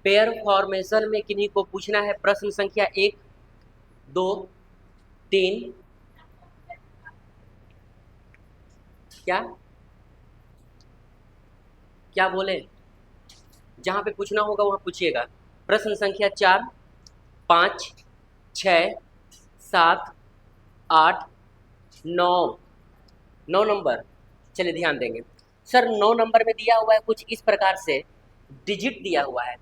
Pair formation में किन्हीं को पूछना है प्रश्न संख्या 1, 2, 3। क्या क्या बोले? जहां पे पूछना होगा वहां पूछिएगा। प्रश्न संख्या 4, 5, 6, 7, 8, 9, 9 नंबर। चलिए ध्यान देंगे। सर 9 नंबर में दिया हुआ है कुछ इस प्रकार से, डिजिट दिया हुआ है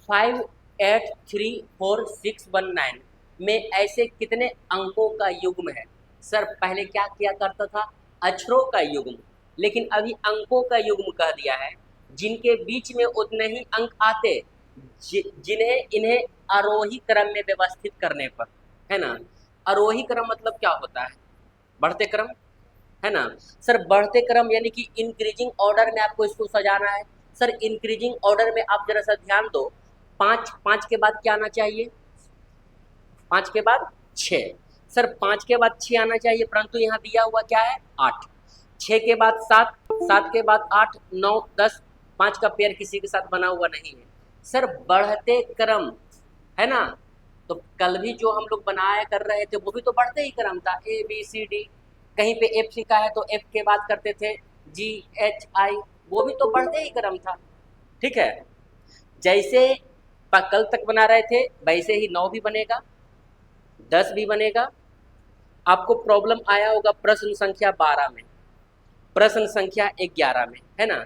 5, 8, 3, 4, 6, 1, 9 में ऐसे कितने अंकों का युग्म है? सर पहले क्या किया करता था? अक्षरों का युग्म, लेकिन अभी अंकों का युग्म कह दिया है, जिनके बीच में उतने ही अंक आते जिन्हें इन्हें आरोही क्रम में व्यवस्थित करने पर, है ना। आरोही क्रम मतलब क्या होता है? बढ़ते क्रम, है ना। सर बढ़ते क्रम यानी कि इंक्रीजिंग ऑर्डर में आपको इसको सजाना है। सर इंक्रीजिंग ऑर्डर में आप जरा सा ध्यान दो, 5, 5 के बाद क्या आना चाहिए? 5 के बाद 6। सर 5 के बाद 6 आना चाहिए, परंतु यहाँ दिया हुआ क्या है? 8। 6 के बाद 7, 7 के बाद 8, 9, 10, 5 का पेयर किसी के साथ बना हुआ नहीं है। सर बढ़ते क्रम, है ना। तो कल भी जो हम लोग बनाया कर रहे थे वो भी तो बढ़ते ही क्रम था, ए बी सी डी। कहीं पे एफ लिखा है तो एफ के बाद करते थे जी एच आई, वो भी तो बढ़ते ही क्रम था। ठीक है, जैसे कल तक बना रहे थे वैसे ही 9 भी बनेगा, 10 भी बनेगा। आपको प्रॉब्लम आया होगा प्रश्न संख्या 12 में, प्रश्न संख्या 11 में, है ना।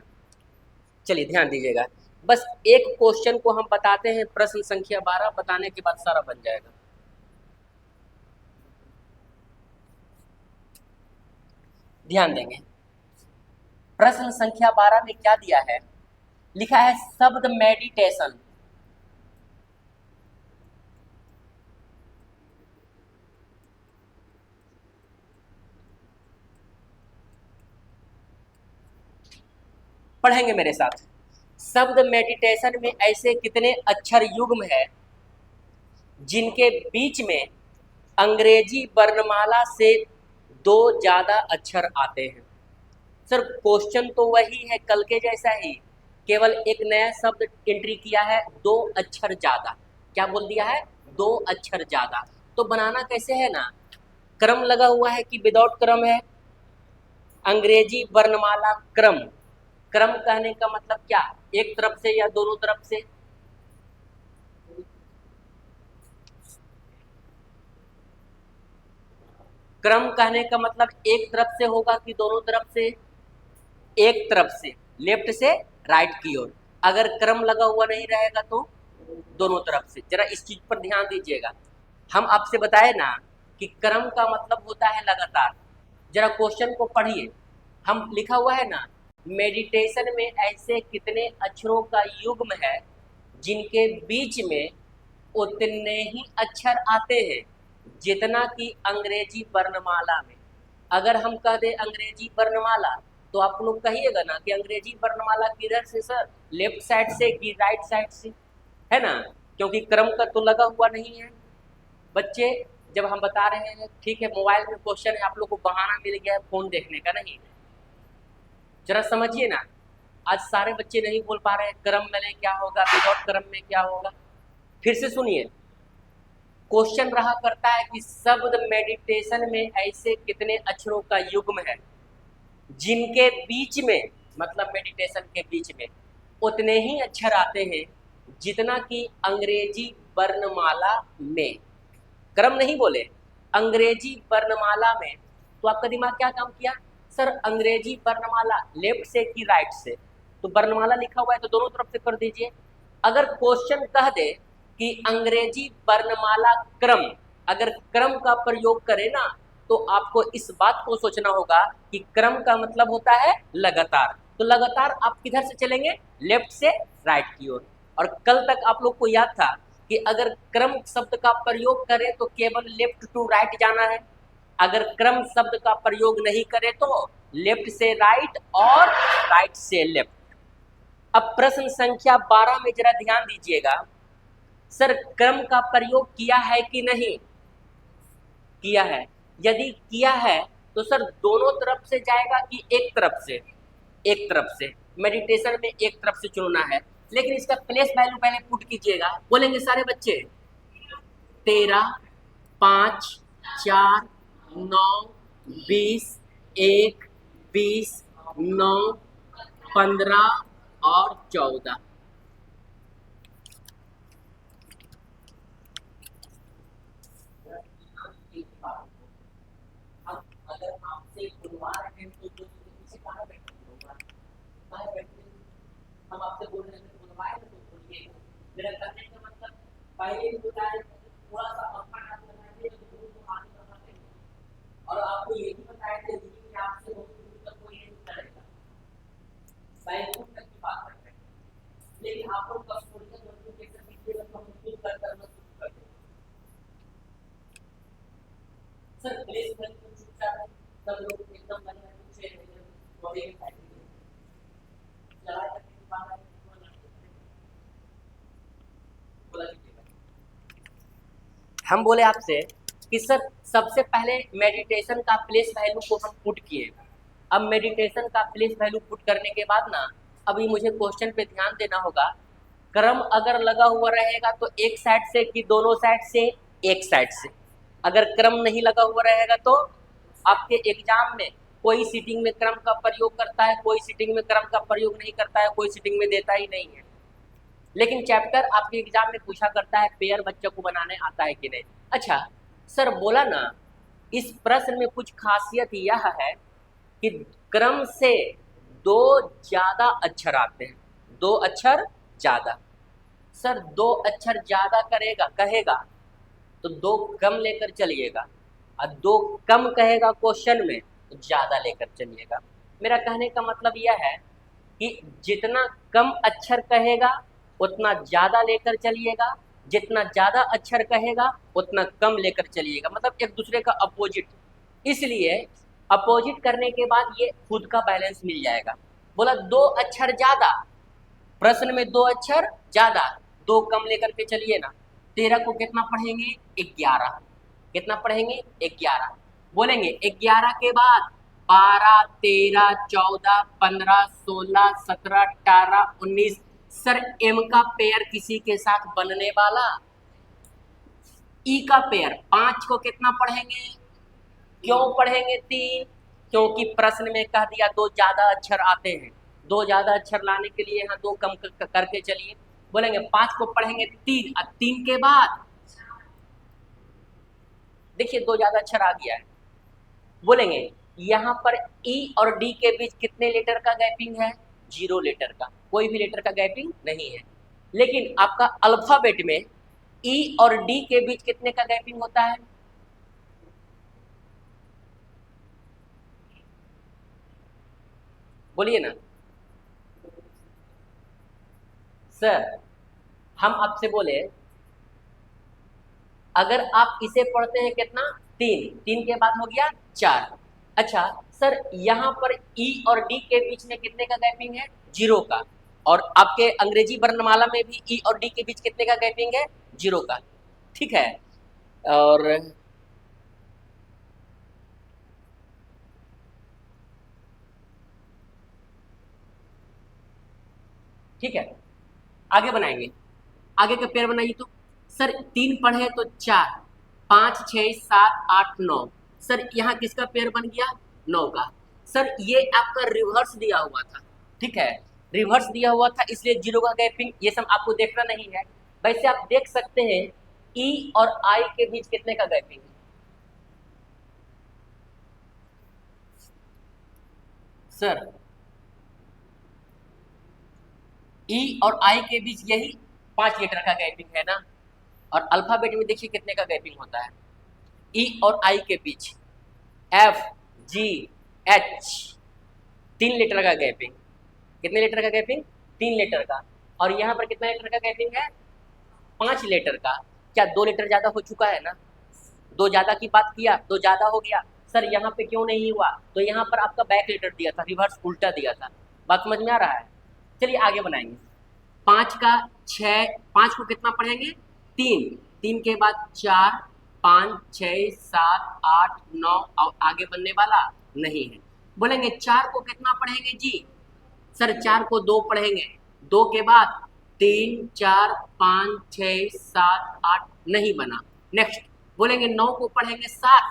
चलिए ध्यान दीजिएगा, बस एक क्वेश्चन को हम बताते हैं, प्रश्न संख्या 12 बताने के बाद सारा बन जाएगा। ध्यान देंगे, प्रश्न संख्या 12 में क्या दिया है? लिखा है शब्द मेडिटेशन। पढ़ेंगे मेरे साथ। शब्द मेडिटेशन में ऐसे कितने अक्षर युग्म है जिनके बीच में अंग्रेजी वर्णमाला से 2 ज्यादा अक्षर आते हैं? सर क्वेश्चन तो वही है कल के जैसा ही, केवल एक नया शब्द एंट्री किया है, 2 अक्षर ज्यादा। क्या बोल दिया है? 2 अक्षर ज्यादा। तो बनाना कैसे है ना, क्रम लगा हुआ है कि विदाउट क्रम है? अंग्रेजी वर्णमाला क्रम। क्रम कहने का मतलब क्या? एक तरफ से या दोनों तरफ से? क्रम कहने का मतलब एक तरफ से होगा कि दोनों तरफ से? एक तरफ से, लेफ्ट से राइट की ओर। अगर क्रम लगा हुआ नहीं रहेगा तो दोनों तरफ से। जरा इस चीज पर ध्यान दीजिएगा। हम आपसे बताए ना कि क्रम का मतलब होता है लगातार। जरा क्वेश्चन को पढ़िए, हम लिखा हुआ है ना, मेडिटेशन में ऐसे कितने अक्षरों का युग्म है जिनके बीच में उतने ही अक्षर आते हैं जितना कि अंग्रेजी वर्णमाला में। अगर हम कह दें अंग्रेजी वर्णमाला, तो आप लोग कहिएगा ना कि अंग्रेजी वर्णमाला किधर से सर? लेफ्ट साइड से कि राइट साइड से, है ना, क्योंकि क्रम का तो लगा हुआ नहीं है। बच्चे जब हम बता रहे हैं, ठीक है मोबाइल में क्वेश्चन है, आप लोग को बहाना मिल गया है फोन देखने का, नहीं, जरा समझिए ना। आज सारे बच्चे नहीं बोल पा रहे हैं क्रम में क्या होगा, विदाउट क्रम में क्या होगा। फिर से सुनिए, क्वेश्चन रहा करता है कि शब्द मेडिटेशन में ऐसे कितने अक्षरों का युग्म है जिनके बीच में, मतलब मेडिटेशन के बीच में उतने ही अक्षर आते हैं जितना कि अंग्रेजी वर्णमाला में। क्रम नहीं बोले, अंग्रेजी वर्णमाला में। तो आपका दिमाग क्या काम किया? सर अंग्रेजी वर्णमाला लेफ्ट से कि राइट से? तो वर्णमाला लिखा हुआ है तो दोनों तरफ से कर दीजिए। अगर क्वेश्चन कह दे कि अंग्रेजी वर्णमाला क्रम, अगर क्रम का प्रयोग करें ना, तो आपको इस बात को सोचना होगा कि क्रम का मतलब होता है लगातार। तो लगातार आप किधर से चलेंगे? लेफ्ट से राइट की ओर। और कल तक आप लोग को याद था कि अगर क्रम शब्द का प्रयोग करें तो केवल लेफ्ट टू राइट जाना है, अगर क्रम शब्द का प्रयोग नहीं करें तो लेफ्ट से राइट और राइट से लेफ्ट। अब प्रश्न संख्या 12 में जरा ध्यान दीजिएगा, सर क्रम का प्रयोग किया है कि नहीं किया है? यदि किया है तो सर दोनों तरफ से जाएगा कि एक तरफ से? एक तरफ से। मेडिटेशन में एक तरफ से चुनना है, लेकिन इसका प्लेस वैल्यू पहले पुट कीजिएगा। बोलेंगे सारे बच्चे 13, 5, 4, 9, 20, 1, 20, 9, 15 और 14। अगर आपसे बुलवा रहे हैं तो पीछे कहाँ बैठे हम आपसे बोल रहे हैं बुलवाए तो बोलिए। मेरा कहने का मतलब पहले ही बताया थोड़ा सा अपना हाथ लगाइए तो दूर को हाथ लगाते और आपको ये भी बताया थे कि आपसे बहुत दूर तक कोई नहीं करेगा। बैंकों तक की बात करते हैं लेकिन आप लोग कस्टोडियन नोटिफिकेशन दीजिएगा तो हम खुद कर करना शुरू कर देंगे। सर प्लेस में कुछ चुपचाप है सब लोग एकदम बने हैं कुछ बॉडी के साइड में चला करके बाहर हम बोले आपसे कि सर सबसे पहले मेडिटेशन का प्लेस वैल्यू को हम पुट किए। अब मेडिटेशन का प्लेस वैल्यू पुट करने के बाद ना अभी मुझे क्वेश्चन पे ध्यान देना होगा। क्रम अगर लगा हुआ रहेगा तो एक साइड से कि दोनों साइड से, एक साइड से। अगर क्रम नहीं लगा हुआ रहेगा तो आपके एग्जाम में कोई सीटिंग में क्रम का प्रयोग करता है, कोई सीटिंग में क्रम का प्रयोग नहीं करता है, कोई सीटिंग में देता ही नहीं है। लेकिन चैप्टर आपके एग्जाम में पूछा करता है पेयर बच्चों को बनाने आता है कि नहीं। अच्छा सर बोला ना इस प्रश्न में कुछ खासियत यह है कि क्रम से दो ज्यादा अक्षर आते हैं, दो अक्षर ज्यादा। सर दो अक्षर ज्यादा कहेगा तो दो कम लेकर चलिएगा और दो कम कहेगा क्वेश्चन में तो ज्यादा लेकर चलिएगा। मेरा कहने का मतलब यह है कि जितना कम अक्षर कहेगा उतना ज्यादा लेकर चलिएगा, जितना ज्यादा अक्षर कहेगा उतना कम लेकर चलिएगा, मतलब एक दूसरे का अपोजिट। इसलिए अपोजिट करने के बाद ये खुद का बैलेंस मिल जाएगा। बोला दो अक्षर ज्यादा, प्रश्न में दो अक्षर ज्यादा, दो कम लेकर के चलिए ना। 13 को कितना पढ़ेंगे 11, कितना पढ़ेंगे 11। बोलेंगे 11 के बाद 12, 13, 14, 15, 16, 17, 18, 19। सर एम का पेयर किसी के साथ बनने वाला, ई का पेयर 5 को कितना पढ़ेंगे, क्यों पढ़ेंगे 3, क्योंकि प्रश्न में कह दिया दो ज्यादा अक्षर आते हैं, दो ज्यादा अक्षर लाने के लिए यहाँ दो कम करके चलिए। बोलेंगे 5 को पढ़ेंगे 3 और 3 के बाद देखिए दो ज्यादा अक्षर आ गया है। बोलेंगे यहाँ पर ई और डी के बीच कितने लेटर का गैपिंग है, 0 लेटर का, कोई भी लेटर का गैपिंग नहीं है। लेकिन आपका अल्फाबेट में ई और डी के बीच कितने का गैपिंग होता है, बोलिए ना। सर हम आपसे बोले अगर आप इसे पढ़ते हैं कितना 3 के बाद हो गया 4। अच्छा सर यहाँ पर ई और डी के बीच में कितने का गैपिंग है, 0 का। और आपके अंग्रेजी वर्णमाला में भी ई और डी के बीच कितने का गैपिंग है, 0 का। ठीक है, और ठीक है आगे बनाएंगे, आगे का पेयर बनाइए। तो सर 3 पढ़े तो 4, 5, 6, 7, 8, 9। सर यहाँ किसका पेयर बन गया, 9 का। सर ये आपका रिवर्स दिया हुआ था, ठीक है, रिवर्स दिया हुआ था इसलिए 0 का गैपिंग, ये सब आपको देखना नहीं है। वैसे आप देख सकते हैं ई और आई के बीच कितने का गैपिंग है। सर ई और आई के बीच यही 5 लीटर का गैपिंग है ना। और अल्फाबेट में देखिए कितने का गैपिंग होता है, ई और आई के बीच एफ जी एच 3 लीटर का गैपिंग। कितने लीटर का गैपिंग, 3 लीटर का। और यहाँ पर कितना लीटर का गैपिंग है, 5 लीटर का। क्या 2 लीटर ज्यादा हो चुका है ना, 2 ज्यादा की बात किया, 2 ज्यादा हो गया। सर यहाँ पे क्यों नहीं हुआ, तो यहाँ पर आपका बैक लीटर दिया था, रिवर्स उल्टा दिया था। बात समझ में आ रहा है। चलिए आगे बनाएंगे। 5 का 6, 5 को कितना पढ़ेंगे 3 के बाद 4, 5, 6, 7, 8, 9 और आगे बनने वाला नहीं है। बोलेंगे 4 को कितना पढ़ेंगे जी, सर 4 को 2 पढ़ेंगे, 2 के बाद 3 4 5 6 7 8 नहीं बना। नेक्स्ट बोलेंगे 9 को पढ़ेंगे 7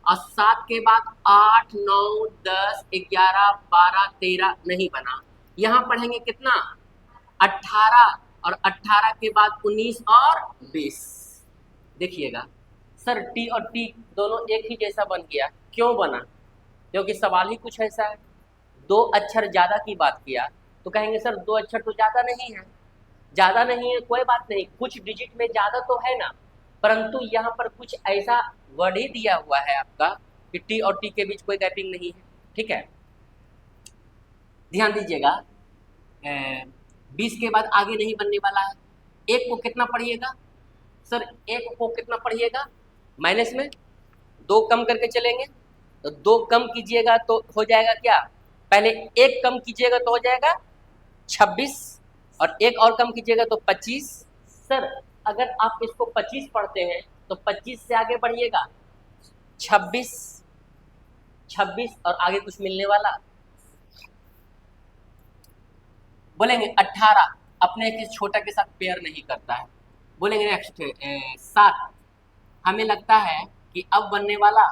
और 7 के बाद 8 9 10 11 12 13 नहीं बना। यहाँ पढ़ेंगे कितना 18 और 18 के बाद 19 और 20। देखिएगा सर टी और टी दोनों एक ही जैसा बन गया, क्यों बना? क्योंकि सवाल ही कुछ ऐसा है। 2 अक्षर ज़्यादा की बात किया तो कहेंगे सर 2 अक्षर तो ज़्यादा नहीं है। ज़्यादा नहीं है कोई बात नहीं, कुछ डिजिट में ज़्यादा तो है ना, परंतु यहाँ पर कुछ ऐसा वर्ड ही दिया हुआ है आपका कि टी और टी के बीच कोई गैपिंग नहीं है। ठीक है, ध्यान दीजिएगा। 20 के बाद आगे नहीं बनने वाला है। 1 को कितना पढ़िएगा सर? 1 को कितना पढ़िएगा? माइनस में 2 कम करके चलेंगे तो 2 कम कीजिएगा तो हो जाएगा क्या? पहले 1 कम कीजिएगा तो हो जाएगा 26 और 1 और कम कीजिएगा तो 25। सर अगर आप इसको 25 पढ़ते हैं तो 25 से आगे बढ़िएगा 26 26 और आगे कुछ मिलने वाला। बोलेंगे 18 अपने किसी छोटा के साथ पेयर नहीं करता है। बोलेंगे नेक्स्ट 7 हमें लगता है कि अब बनने वाला,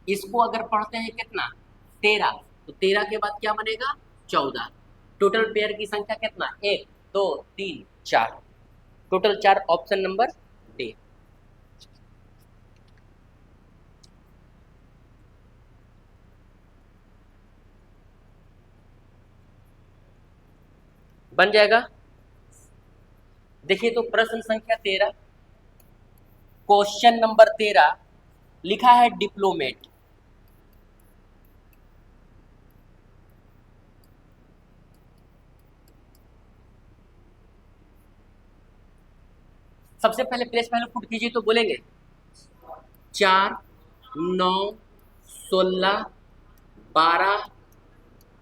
इसको अगर पढ़ते हैं कितना 13 तो 13 के बाद क्या बनेगा 14। टोटल पेयर की संख्या कितना 1 2 3 4, टोटल 4। Option number D. बन जाएगा। देखिए तो प्रश्न संख्या 13 क्वेश्चन नंबर 13 लिखा है डिप्लोमेट। सबसे पहले प्लेस पहले पुट कीजिए तो बोलेंगे 4 9 16 12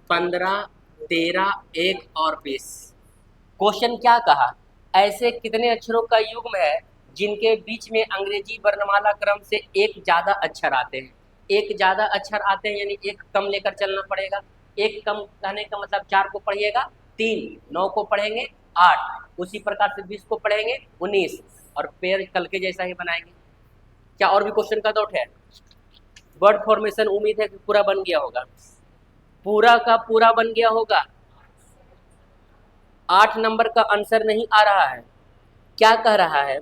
15 13 1 और 20। क्वेश्चन क्या कहा? ऐसे कितने अक्षरों का युग्म है जिनके बीच में अंग्रेजी वर्णमाला क्रम से एक ज्यादा अक्षर आते हैं? एक ज्यादा अक्षर आते हैं यानी एक कम लेकर चलना पड़ेगा। एक कम कहने का मतलब 4 को पढ़िएगा, 3 9 को पढ़ेंगे 8, उसी प्रकार से 20 को पढ़ेंगे 19 और पेयर कल के जैसा ही बनाएंगे। क्या और भी क्वेश्चन का डाउट है? वर्ड फॉर्मेशन उम्मीद है कि पूरा बन गया होगा, पूरा का पूरा बन गया होगा। 8 नंबर का आंसर नहीं आ रहा है। क्या कह रहा है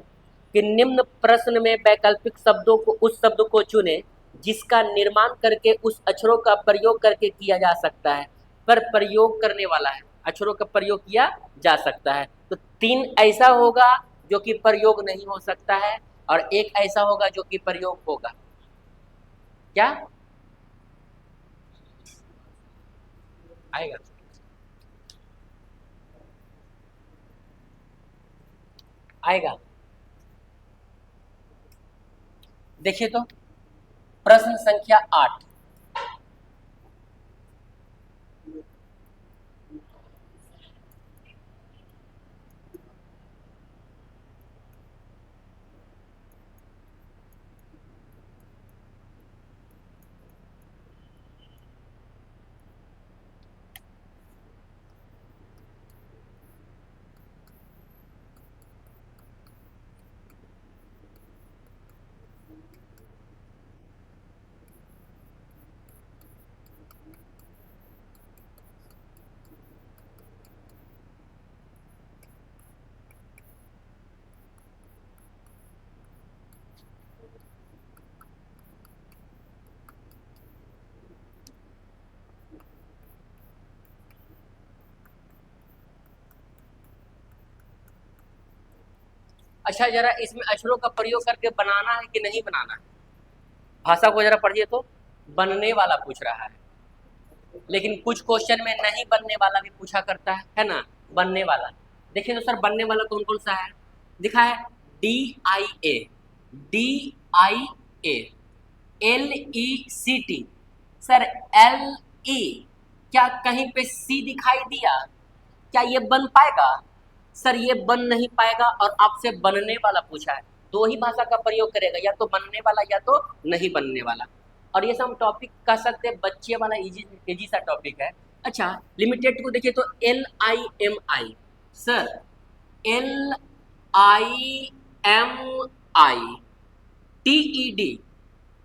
कि निम्न प्रश्न में वैकल्पिक शब्दों को उस शब्द को चुने जिसका निर्माण करके उस अक्षरों का प्रयोग करके किया जा सकता है। पर प्रयोग करने वाला है, अक्षरों का प्रयोग किया जा सकता है। तो 3 ऐसा होगा जो कि प्रयोग नहीं हो सकता है और 1 ऐसा होगा जो कि प्रयोग होगा। क्या आएगा? आएगा। देखिए तो प्रश्न संख्या 8 अच्छा जरा इसमें अक्षरों का प्रयोग करके बनाना है कि नहीं बनाना है? भाषा को जरा पढ़िए तो। बनने वाला पूछ रहा है, लेकिन कुछ क्वेश्चन में नहीं बनने वाला भी पूछा करता है ना। बनने वाला देखिए तो सर बनने वाला कौन कौन सा है? दिखा है DIA, DIA, LECT। Sir LE क्या कहीं पे C दिखाई दिया? क्या ये बन पाएगा? सर ये बन नहीं पाएगा और आपसे बनने वाला पूछा है, दो ही भाषा का प्रयोग करेगा, या तो बनने वाला या तो नहीं बनने वाला। और ये सब टॉपिक कह सकते हैं बच्चे वाला इजी सा टॉपिक है। अच्छा लिमिटेड को देखिए तो LIMI। Sir LIMITED,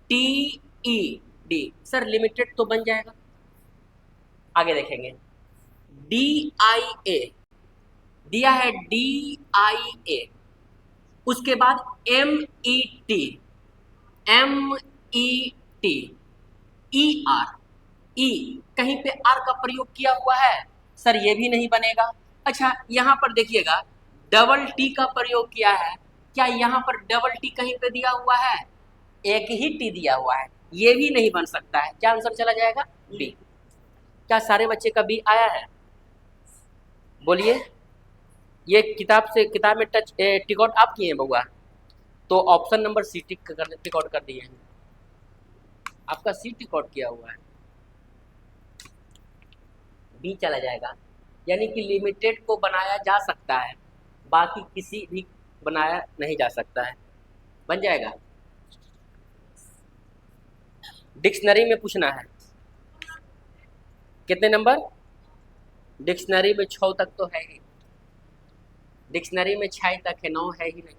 TED sir limited तो बन जाएगा। आगे देखेंगे DIA दिया है, DIA, उसके बाद MET, ER, E कहीं पे R का प्रयोग किया हुआ है सर, ये भी नहीं बनेगा। अच्छा यहाँ पर देखिएगा डबल T का प्रयोग किया है, क्या यहाँ पर डबल T कहीं पे दिया हुआ है? एक ही T दिया हुआ है, ये भी नहीं बन सकता है। क्या आंसर चला जाएगा? B। क्या सारे बच्चे का B आया है? बोलिए। ये किताब में टच टिक आउट आप किए हैं बउआ, तो option number C tick out कर दिए हैं, आपका सी टिक आउट किया हुआ है, बी चला जाएगा। यानी कि लिमिटेड को बनाया जा सकता है, बाकी किसी भी बनाया नहीं जा सकता है। बन जाएगा। डिक्शनरी में पूछना है कितने नंबर? डिक्शनरी में 6 तक तो है ही, डिक्शनरी में 6 तक है, 9 है ही नहीं।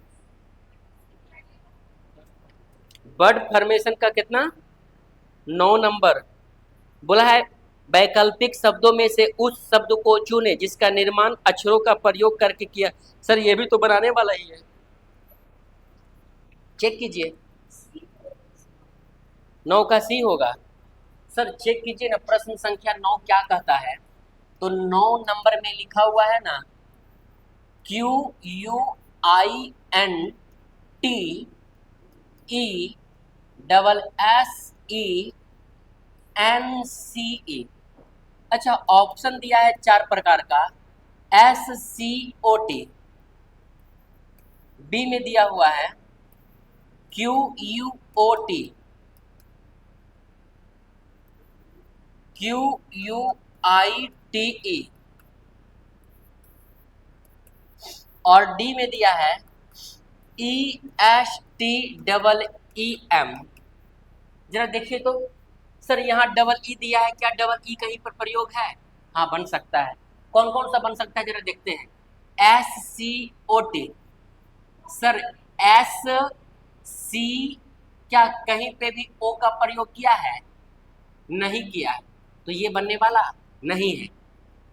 वर्ड फॉर्मेशन का कितना? 9 नंबर। बोला है वैकल्पिक शब्दों में से उस शब्द को चुने जिसका निर्माण अक्षरों का प्रयोग करके किया। सर ये भी तो बनाने वाला ही है, चेक कीजिए। 9 का सी होगा। सर चेक कीजिए ना, प्रश्न संख्या 9 क्या कहता है। तो 9 नंबर में लिखा हुआ है ना, QUINTESSENCE। अच्छा ऑप्शन दिया है 4 प्रकार का, SCOT, बी में दिया हुआ है QUOT, QUITE, और डी में दिया है ESTEEM। जरा देखिए तो सर यहाँ डबल ई दिया है, क्या डबल ई कहीं पर प्रयोग है? हाँ बन सकता है। कौन कौन सा बन सकता है जरा देखते हैं। SCOT, सर SC क्या कहीं पे भी O का प्रयोग किया है? नहीं किया है, तो ये बनने वाला नहीं है।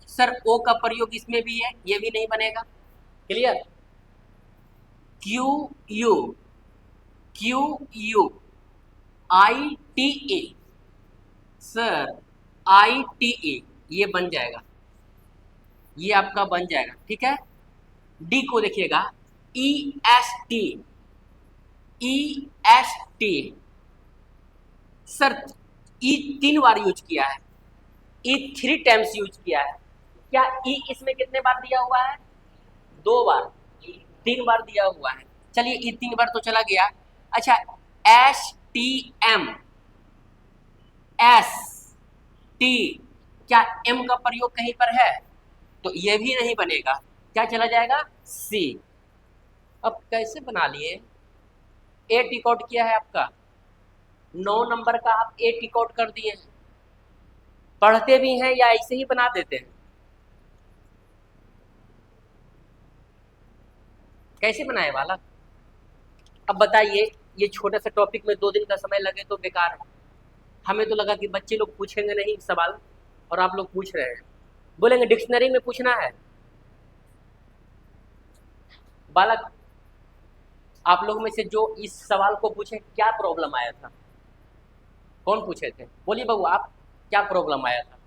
सर O का प्रयोग इसमें भी है, ये भी नहीं बनेगा। क्लियर। QUITE, सर ITE ये बन जाएगा, ये आपका बन जाएगा। ठीक है। डी को देखिएगा EST, सर ई 3 बार यूज किया है, ई 3 टाइम्स यूज किया है। क्या ई इसमें कितने बार दिया हुआ है? 2 बार, 3 बार दिया हुआ है। चलिए ई 3 बार तो चला गया। अच्छा STM, ST क्या M का प्रयोग कहीं पर है? तो ये भी नहीं बनेगा। क्या चला जाएगा? C। अब कैसे बना लिए? ए टिक आउट किया है आपका, 9 नंबर का आप ए टिक आउट कर दिए हैं। पढ़ते भी हैं या ऐसे ही बना देते हैं? कैसे बनाए वाला? अब बताइए, ये छोटा सा टॉपिक में 2 दिन का समय लगे तो बेकार है। हमें तो लगा कि बच्चे लोग पूछेंगे नहीं सवाल, और आप लोग पूछ रहे हैं। बोलेंगे डिक्शनरी में पूछना है। बालक आप लोग में से जो इस सवाल को पूछे, क्या प्रॉब्लम आया था? कौन पूछे थे? बोलिए बाबू, आप क्या प्रॉब्लम आया था?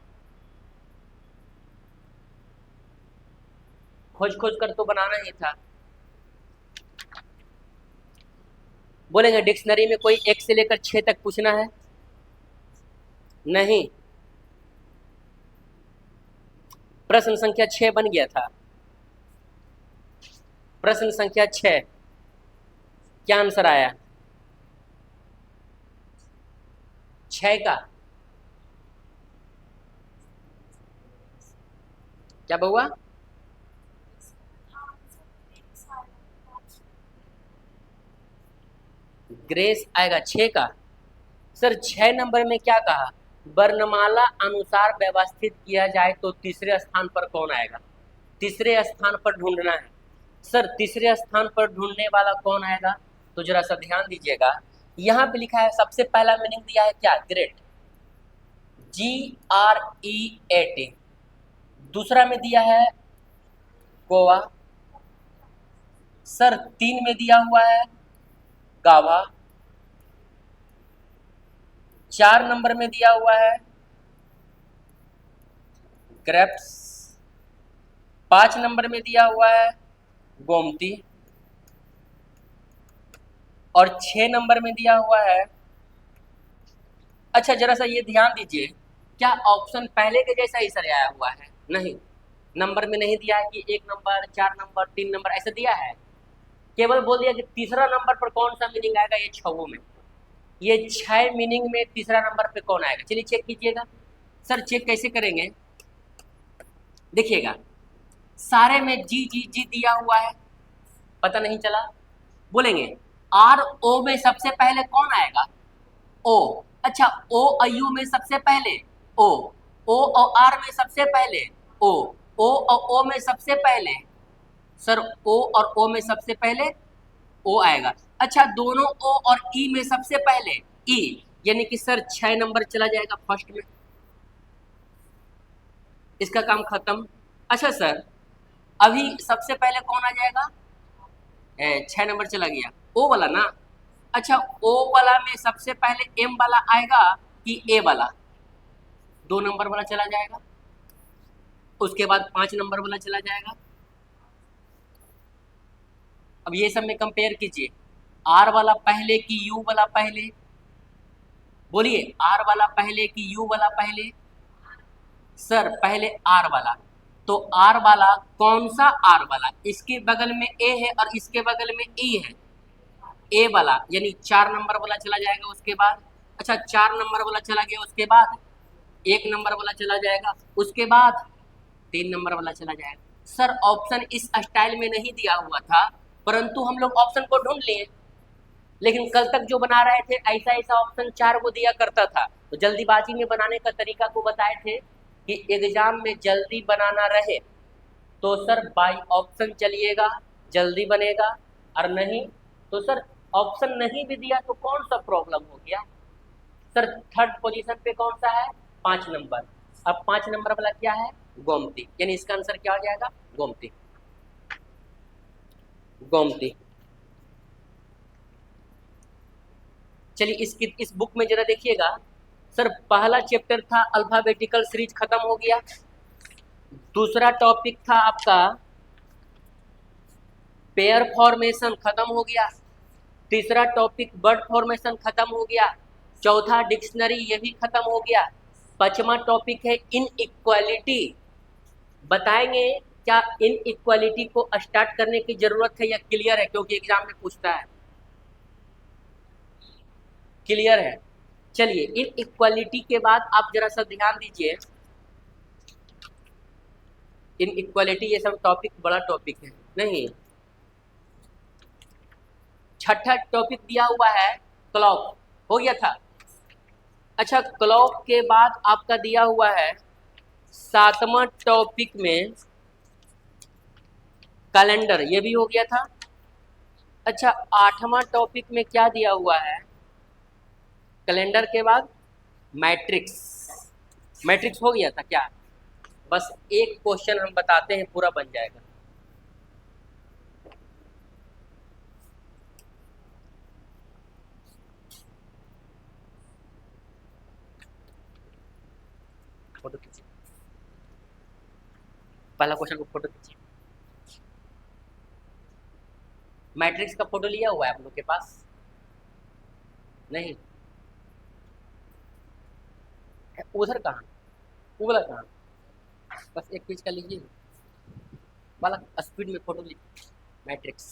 खोज खोज कर तो बनाना ही था। बोलेंगे डिक्शनरी में कोई 1 से लेकर 6 तक पूछना है? नहीं, प्रश्न संख्या 6 बन गया था। प्रश्न संख्या 6 क्या आंसर आया? 6 का क्या बउआ? ग्रेस आएगा 6 का। सर 6 नंबर में क्या कहा? वर्णमाला अनुसार व्यवस्थित किया जाए तो तीसरे स्थान पर कौन आएगा? तीसरे स्थान पर ढूंढना है। सर तीसरे स्थान पर ढूंढने वाला कौन आएगा? तो जरा सा ध्यान दीजिएगा, यहाँ पे लिखा है सबसे पहला मीनिंग दिया है क्या? Great, GREAT। दूसरा में दिया है गोवा। सर 3 में दिया हुआ है गावा। 4 नंबर में दिया हुआ है ग्रेप्स। 5 नंबर में दिया हुआ है गोमती और 6 नंबर में दिया हुआ है। अच्छा जरा सा ये ध्यान दीजिए, क्या ऑप्शन पहले के जैसा ही सर आया हुआ है? नहीं, नंबर में नहीं दिया है कि 1 नंबर, 4 नंबर, 3 नंबर ऐसे दिया है। केवल बोल दिया कि तीसरा नंबर पर कौन सा मीनिंग आएगा ये 6 में। ये 6 मीनिंग में तीसरा नंबर पे कौन आएगा? चलिए चेक कीजिएगा। सर चेक कैसे करेंगे? देखिएगा, सारे में जी जी जी दिया हुआ है, पता नहीं चला। बोलेंगे RO में सबसे पहले कौन आएगा? O। अच्छा OU में सबसे पहले O। O और R में सबसे पहले O। O और O में सबसे पहले सर O और O में सबसे पहले O आएगा। अच्छा दोनों O और E में सबसे पहले E, यानी कि सर 6 नंबर चला जाएगा फर्स्ट में, इसका काम खत्म। अच्छा सर अभी सबसे पहले कौन आ जाएगा? 6 नंबर चला गया O वाला ना। अच्छा O वाला में सबसे पहले M वाला आएगा कि A वाला? 2 नंबर वाला चला जाएगा, उसके बाद 5 नंबर वाला चला जाएगा। अब ये सब में कंपेयर कीजिए, R वाला पहले कि U वाला पहले? बोलिए R वाला पहले कि U वाला पहले? सर पहले R वाला। तो R वाला कौन सा R वाला? इसके बगल में A है और इसके बगल में E है, A वाला, यानी 4 नंबर वाला चला जाएगा उसके बाद। अच्छा 4 नंबर वाला चला गया, उसके बाद 1 नंबर वाला चला जाएगा, उसके बाद 3 नंबर वाला चला जाएगा। सर ऑप्शन इस स्टाइल में नहीं दिया हुआ था, परंतु हम लोग ऑप्शन को ढूंढ लिए। लेकिन कल तक जो बना रहे थे ऐसा ऐसा ऑप्शन 4 को दिया करता था, तो जल्दीबाजी में बनाने का तरीका को बताए थे कि एग्जाम में जल्दी बनाना रहे तो सर बाय ऑप्शन चलिएगा, जल्दी बनेगा, और नहीं तो सर ऑप्शन नहीं भी दिया तो कौन सा प्रॉब्लम हो गया? सर थर्ड पोजीशन पे कौन सा है? 5 नंबर। अब 5 नंबर वाला क्या है? गोमती, यानी इसका आंसर क्या हो जाएगा? गोमती। गोमती। चलिए इस बुक में जरा देखिएगा, सर पहला चैप्टर था अल्फाबेटिकल सीरीज, खत्म हो गया। दूसरा टॉपिक था आपका पेयर फॉर्मेशन, खत्म हो गया। तीसरा टॉपिक बर्ड फॉर्मेशन, खत्म हो गया। चौथा डिक्शनरी, ये भी खत्म हो गया। पांचवा टॉपिक है इनइक्वालिटी। बताएंगे क्या इनइक्वालिटी को स्टार्ट करने की जरूरत है या क्लियर है? क्योंकि एग्जाम में पूछता है। क्लियर है। चलिए इनइक्वालिटी के बाद आप जरा सा ध्यान दीजिए, इनइक्वालिटी ये सब टॉपिक बड़ा टॉपिक है नहीं। छठा टॉपिक दिया हुआ है क्लॉक, हो गया था। अच्छा क्लॉक के बाद आपका दिया हुआ है 7वां टॉपिक में कैलेंडर, ये भी हो गया था। अच्छा 8वां टॉपिक में क्या दिया हुआ है? कैलेंडर के बाद मैट्रिक्स। मैट्रिक्स हो गया था क्या? बस एक क्वेश्चन हम बताते हैं, पूरा बन जाएगा। फोटो खींचिए, पहला क्वेश्चन को फोटो खींचिए। मैट्रिक्स का फोटो लिया हुआ है आप लोग के पास? नहीं, उधर कहाँ, वो वाला कहाँ? बस एक पेज का लीजिए वाला, स्पीड में फोटो लीजिए। मैट्रिक्स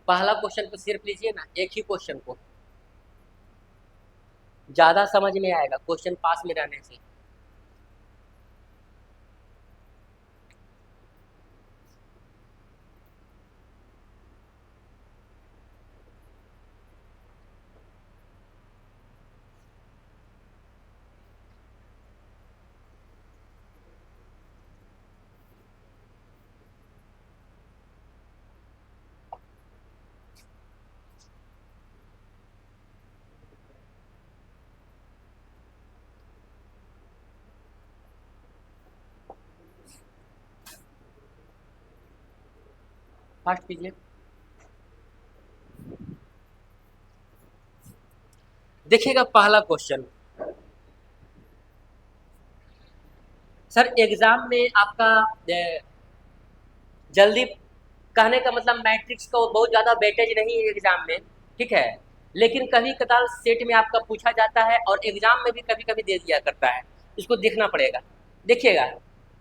पहला क्वेश्चन को सिर्फ लीजिए ना, एक ही क्वेश्चन को, ज्यादा समझ में आएगा क्वेश्चन पास में रहने से। फास्ट कीजिए। देखिएगा पहला क्वेश्चन। सर एग्जाम में आपका जल्दी कहने का मतलब मैट्रिक्स को बहुत ज़्यादा वेटेज नहीं है एग्जाम में, ठीक है, लेकिन कभी कदार सेट में आपका पूछा जाता है और एग्जाम में भी कभी कभी दे दिया करता है, इसको देखना पड़ेगा। देखिएगा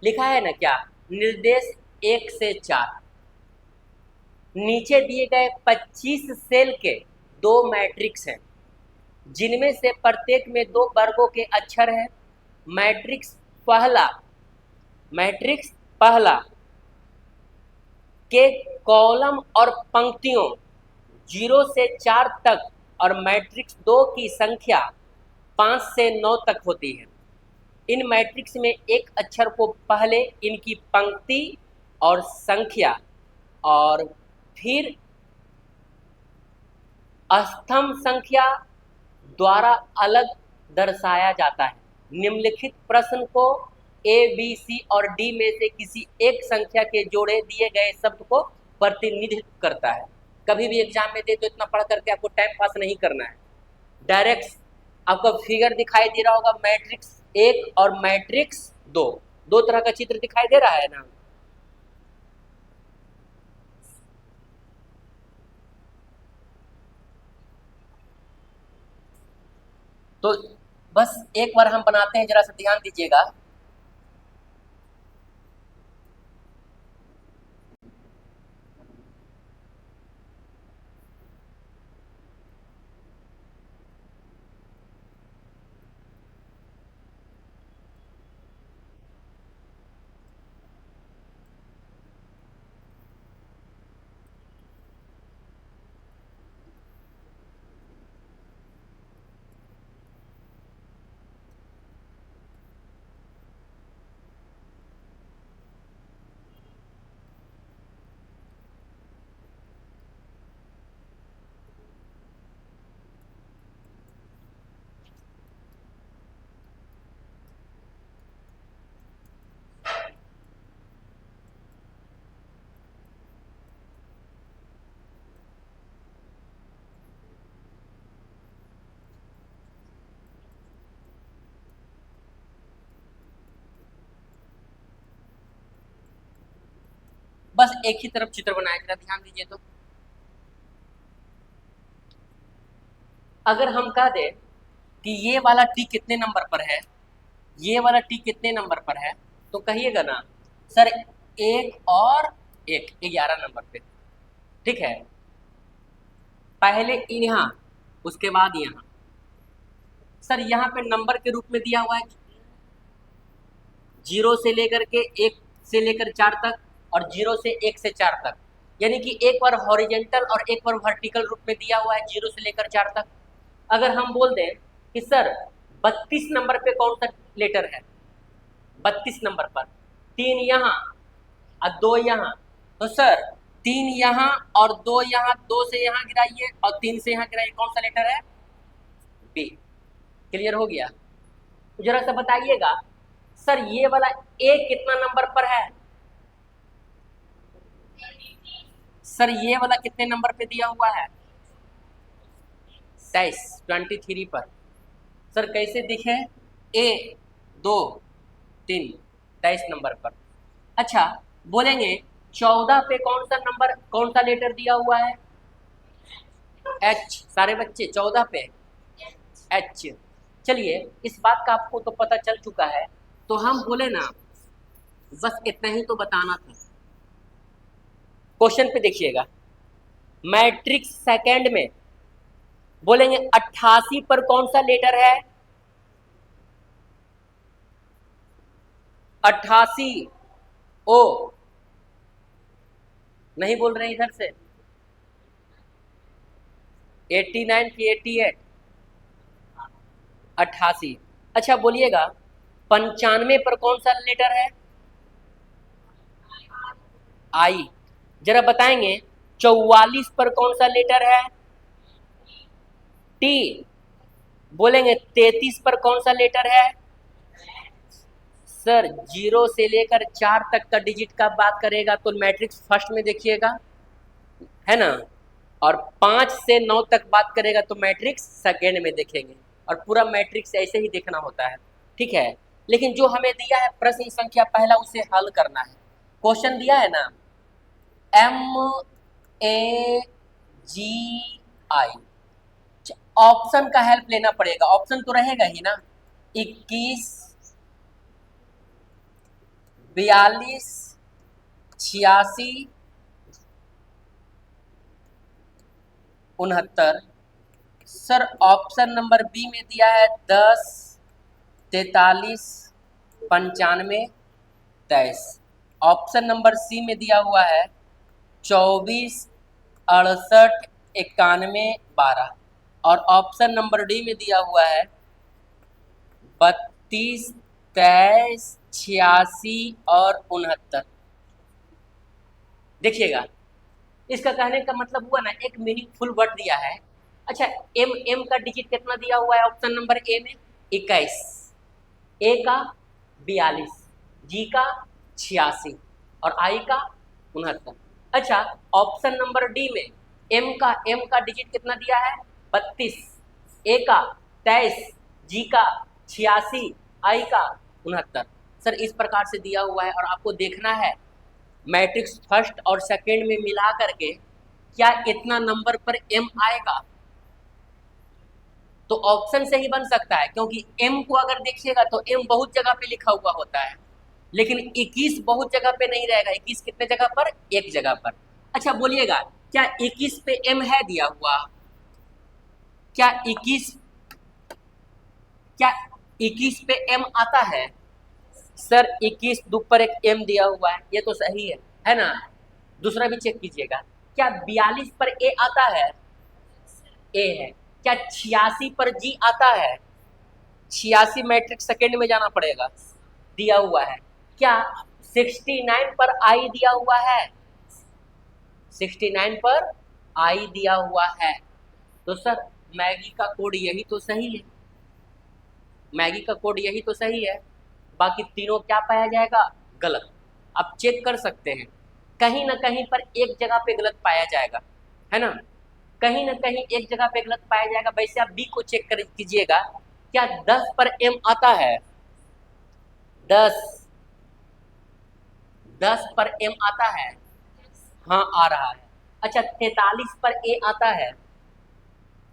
लिखा है ना क्या, निर्देश 1 से 4, नीचे दिए गए 25 सेल के 2 मैट्रिक्स हैं जिनमें से प्रत्येक में 2 वर्गों के अक्षर हैं। मैट्रिक्स पहला के कॉलम और पंक्तियों 0 से 4 तक और मैट्रिक्स 2 की संख्या 5 से 9 तक होती है। इन मैट्रिक्स में एक अक्षर को पहले इनकी पंक्ति और संख्या और फिर स्तंभ संख्या द्वारा अलग दर्शाया जाता है। निम्नलिखित प्रश्न को ए, बी, सी और डी में से किसी एक संख्या के जोड़े दिए गए शब्द को प्रतिनिधित्व करता है। कभी भी एग्जाम में दे तो इतना पढ़ करके आपको टाइम पास नहीं करना है, डायरेक्ट आपको फिगर दिखाई दे रहा होगा, मैट्रिक्स 1 और मैट्रिक्स 2, दो तरह का चित्र दिखाई दे रहा है ना। तो बस एक बार हम बनाते हैं, जरा सा ध्यान दीजिएगा। बस एक ही तरफ चित्र बनाया, जरा ध्यान दीजिए। तो अगर हम कह दें कि ये वाला टी कितने नंबर पर है, ये वाला टी कितने नंबर पर है, तो कहिएगा ना सर 1 और 1, 11 नंबर पे, ठीक है। पहले यहाँ, उसके बाद यहाँ। सर यहाँ पे नंबर के रूप में दिया हुआ है 0 से लेकर के 1 से लेकर 4 तक और 0 से 1 से 4 तक, यानी कि एक बार हॉरिजेंटल और एक बार वर्टिकल रूप में दिया हुआ है 0 से लेकर 4 तक। अगर हम बोल दें कि सर 32 नंबर पे कौन सा लेटर है, 32 नंबर पर 3 यहाँ और 2 यहाँ, तो सर 3 यहाँ और 2 यहाँ, 2 से यहाँ गिराइए और 3 से यहाँ गिराइए, कौन सा लेटर है, बी। क्लियर हो गया। जरा सा बताइएगा सर ये वाला ए कितना नंबर पर है, सर ये वाला कितने नंबर पे दिया हुआ है, 23 पर। सर कैसे दिखे, ए 2 3 23 नंबर पर। अच्छा बोलेंगे 14 पे कौन सा नंबर, कौन सा लेटर दिया हुआ है, एच। सारे बच्चे 14 पे एच। चलिए इस बात का आपको तो पता चल चुका है, तो हम बोले ना बस इतना ही तो बताना था। क्वेश्चन पे देखिएगा, मैट्रिक्स सेकंड में बोलेंगे 88 पर कौन सा लेटर है, 88 ओ, नहीं बोल रहे इधर से, 89 की 88, 88। अच्छा बोलिएगा 95 पर कौन सा लेटर है, आई। जरा बताएंगे 44 पर कौन सा लेटर है, टी। बोलेंगे 33 पर कौन सा लेटर है, सर 0 से लेकर 4 तक का डिजिट का बात करेगा तो मैट्रिक्स फर्स्ट में देखिएगा, है ना। और 5 से 9 तक बात करेगा तो मैट्रिक्स सेकेंड में देखेंगे, और पूरा मैट्रिक्स ऐसे ही देखना होता है, ठीक है। लेकिन जो हमें दिया है प्रश्न संख्या पहला, उसे हल करना है। क्वेश्चन दिया है ना MAGI, ऑप्शन का हेल्प लेना पड़ेगा, ऑप्शन तो रहेगा ही ना। 21, 42, 86, 69। सर ऑप्शन नंबर बी में दिया है 10, 43, 95, 23। ऑप्शन नंबर सी में दिया हुआ है 24, 68, 91, 12। और ऑप्शन नंबर डी में दिया हुआ है 32, 23, 86 और 69। देखिएगा, इसका कहने का मतलब हुआ ना, एक मीनिंगफुल वर्ड दिया है। अच्छा, एम का डिजिट कितना दिया हुआ है ऑप्शन नंबर ए में? 21, ए का 42, जी का 86 और आई का 69। अच्छा, ऑप्शन नंबर डी में एम का डिजिट कितना दिया है? 32, ए का 23, जी का 86, आई का 69। सर इस प्रकार से दिया हुआ है, और आपको देखना है मैट्रिक्स फर्स्ट और सेकेंड में मिला करके क्या इतना नंबर पर एम आएगा। तो ऑप्शन से ही बन सकता है, क्योंकि एम को अगर देखिएगा तो एम बहुत जगह पे लिखा हुआ होता है, लेकिन 21 बहुत जगह पे नहीं रहेगा। 21 कितने जगह पर? एक जगह पर। अच्छा बोलिएगा, क्या 21 पे एम है दिया हुआ? क्या 21 पे एम आता है? सर 21 दो पर एक एम दिया हुआ है, ये तो सही है ना। दूसरा भी चेक कीजिएगा, क्या 42 पर ए आता है? ए है। क्या 86 पर जी आता है? 86 मैट्रिक्स सेकेंड में जाना पड़ेगा, दिया हुआ है। क्या 69 पर आई दिया हुआ है? 69 पर आई दिया हुआ है। तो सर मैगी का कोड यही तो सही है, मैगी का कोड यही तो सही है। बाकी तीनों क्या पाया जाएगा? गलत। आप चेक कर सकते हैं, कहीं ना कहीं पर एक जगह पे गलत पाया जाएगा, है ना। कहीं ना कहीं एक जगह पे गलत पाया जाएगा। वैसे आप बी को चेक कर कीजिएगा, क्या 10 पर एम आता है? 10 पर एम आता है? हाँ आ रहा है। अच्छा 43 पर ए आता है?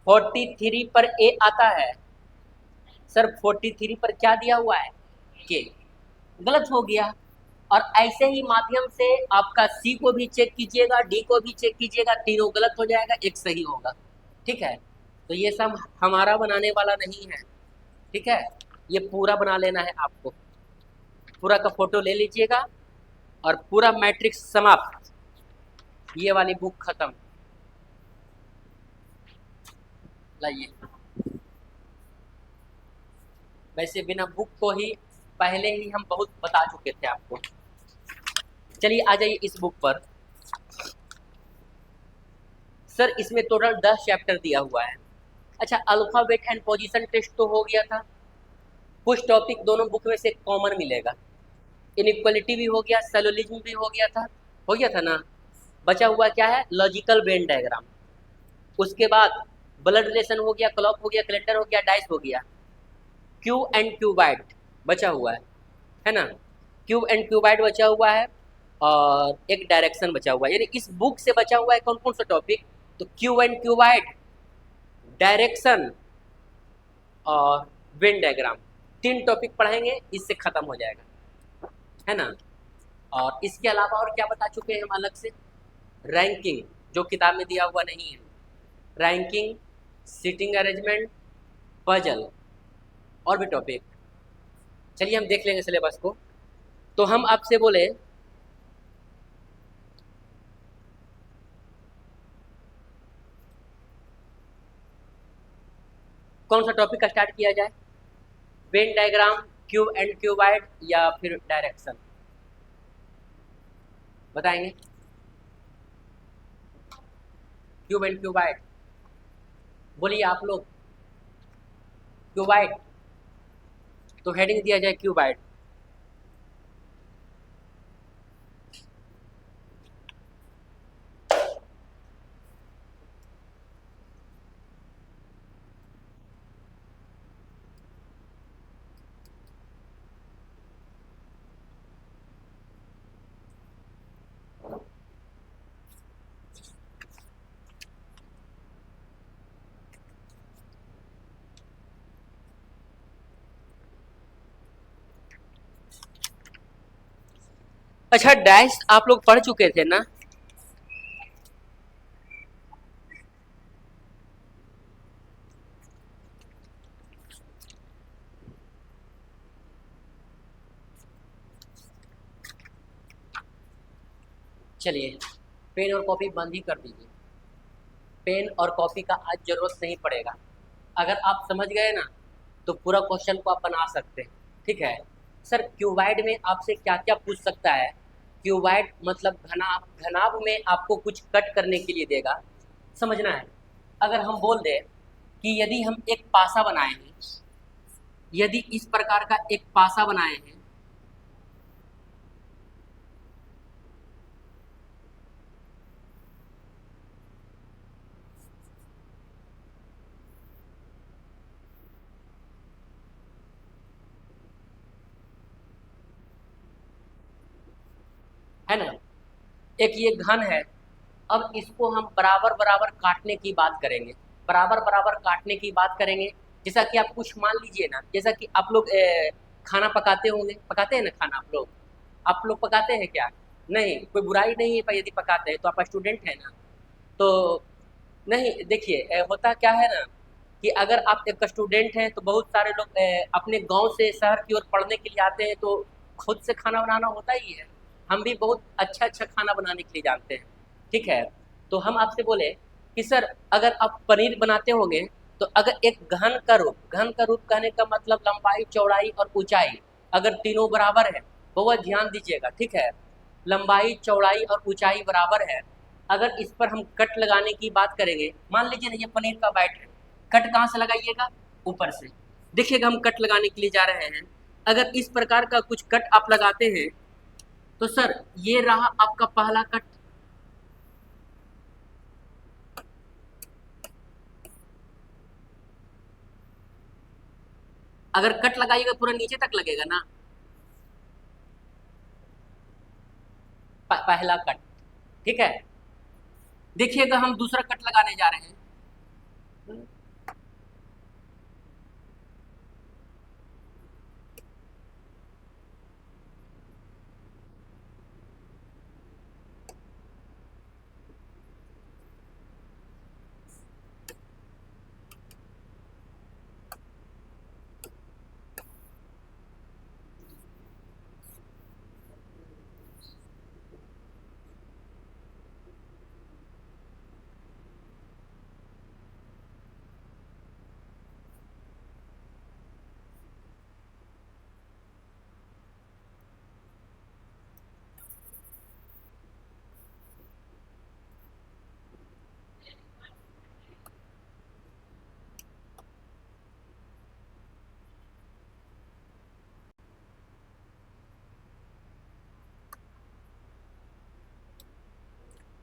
43 पर ए आता है? सर 43 पर क्या दिया हुआ है? के। गलत हो गया। और ऐसे ही माध्यम से आपका सी को भी चेक कीजिएगा, डी को भी चेक कीजिएगा, तीनों गलत हो जाएगा, एक सही होगा, ठीक है। तो ये सब हमारा बनाने वाला नहीं है, ठीक है। ये पूरा बना लेना है आपको, पूरा का फोटो ले लीजिएगा और पूरा मैट्रिक्स समाप्त, ये वाली बुक खत्म। लाइए, वैसे बिना बुक को ही पहले ही हम बहुत बता चुके थे आपको। चलिए आ जाइए इस बुक पर। सर इसमें टोटल 10 चैप्टर दिया हुआ है। अच्छा, अल्फाबेट एंड पोजीशन टेस्ट तो हो गया था, कुछ टॉपिक दोनों बुक में से कॉमन मिलेगा। इनइक्वालिटी भी हो गया, सेलोलिज्म भी हो गया था ना। बचा हुआ क्या है? Logical Venn diagram. उसके बाद ब्लड रिलेशन हो गया, क्लॉक हो गया, कैलेंडर हो गया, डाइस हो गया। क्यू एंड क्यूबाइड बचा हुआ है ना। क्यूब एंड क्यूबाइड बचा हुआ है, और एक डायरेक्शन बचा हुआ है। यानी इस बुक से बचा हुआ है कौन कौन सा टॉपिक? तो क्यू एंड क्यूबाइड, डायरेक्शन और वेन डायग्राम, 3 टॉपिक पढ़ेंगे, इससे खत्म हो जाएगा, है ना। और इसके अलावा और क्या बता चुके हैं हम अलग से? रैंकिंग, जो किताब में दिया हुआ नहीं है, रैंकिंग, सीटिंग अरेंजमेंट, पजल और भी टॉपिक। चलिए हम देख लेंगे सिलेबस को। तो हम आपसे बोले कौन सा टॉपिक का स्टार्ट किया जाए? Venn diagram, cube and cuboid या फिर डायरेक्शन? बताएंगे। क्यूब एंड क्यूबाइड बोलिए आप लोग। क्यूबाइड, तो हेडिंग दिया जाए क्यूबाइड। अच्छा, डैश आप लोग पढ़ चुके थे ना? चलिए, पेन और कॉपी बंद ही कर दीजिए। पेन और कॉपी का आज जरूरत नहीं पड़ेगा। अगर आप समझ गए ना तो पूरा क्वेश्चन को आप बना सकते हैं। ठीक है सर, क्यूबाइड में आपसे क्या क्या पूछ सकता है? क्यूबाइड मतलब घनाभ। घनाभ में आपको कुछ कट करने के लिए देगा, समझना है। अगर हम बोल दें कि यदि हम एक पासा बनाए हैं, यदि इस प्रकार का एक पासा बनाए हैं, है ना, एक ये घन है। अब इसको हम बराबर बराबर काटने की बात करेंगे। बराबर बराबर काटने की बात करेंगे। जैसा कि आप कुछ मान लीजिए ना, जैसा कि आप लोग खाना पकाते होंगे, पकाते हैं ना खाना आप लोग? आप लोग पकाते हैं क्या? नहीं, कोई बुराई नहीं है पर यदि पकाते हैं तो आप स्टूडेंट हैं ना। तो नहीं, देखिए होता क्या है ना कि अगर आप एक स्टूडेंट हैं तो बहुत सारे लोग अपने गांव से शहर की ओर पढ़ने के लिए आते हैं, तो खुद से खाना बनाना होता ही है। हम भी बहुत अच्छा अच्छा खाना बनाने के लिए जानते हैं। ठीक है, तो हम आपसे बोले कि सर अगर आप पनीर बनाते होंगे तो अगर एक घन का रूप कहने का मतलब लंबाई चौड़ाई और ऊंचाई अगर तीनों बराबर है, बहुत ध्यान दीजिएगा। ठीक है, लंबाई चौड़ाई और ऊंचाई बराबर है। अगर इस पर हम कट लगाने की बात करेंगे, मान लीजिए ना ये पनीर का बैट है, कट कहाँ से लगाइएगा? ऊपर से। देखिएगा हम कट लगाने के लिए जा रहे हैं। अगर इस प्रकार का कुछ कट आप लगाते हैं तो सर ये रहा आपका पहला कट। अगर कट लगाइएगा पूरा नीचे तक लगेगा ना, पहला कट। ठीक है, देखिएगा हम दूसरा कट लगाने जा रहे हैं।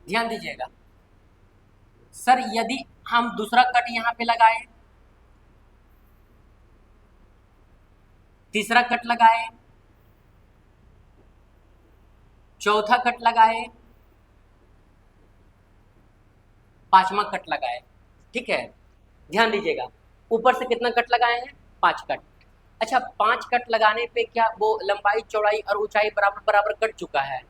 ध्यान दीजिएगा सर, यदि हम दूसरा कट यहाँ पे लगाए, तीसरा कट लगाए, चौथा कट लगाए, पांचवा कट लगाए। ठीक है, ध्यान दीजिएगा ऊपर से कितना कट लगाए हैं? 5 कट। अच्छा, 5 कट लगाने पे क्या वो लंबाई चौड़ाई और ऊंचाई बराबर बराबर कट चुका है?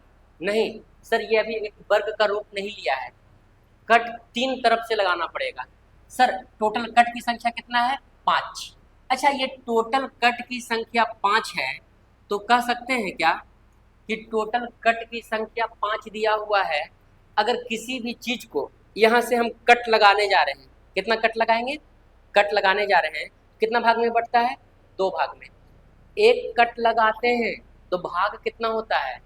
नहीं सर, ये अभी एक वर्ग का रूप नहीं लिया है। कट 3 तरफ से लगाना पड़ेगा। सर टोटल कट की संख्या कितना है? 5। अच्छा, ये टोटल कट की संख्या 5 है, तो कह सकते हैं क्या कि टोटल कट की संख्या 5 दिया हुआ है। अगर किसी भी चीज को यहाँ से हम कट लगाने जा रहे हैं, कितना कट लगाएंगे? कट लगाने जा रहे हैं, कितना भाग में बंटता है? 2 भाग में। एक कट लगाते हैं तो भाग कितना होता है?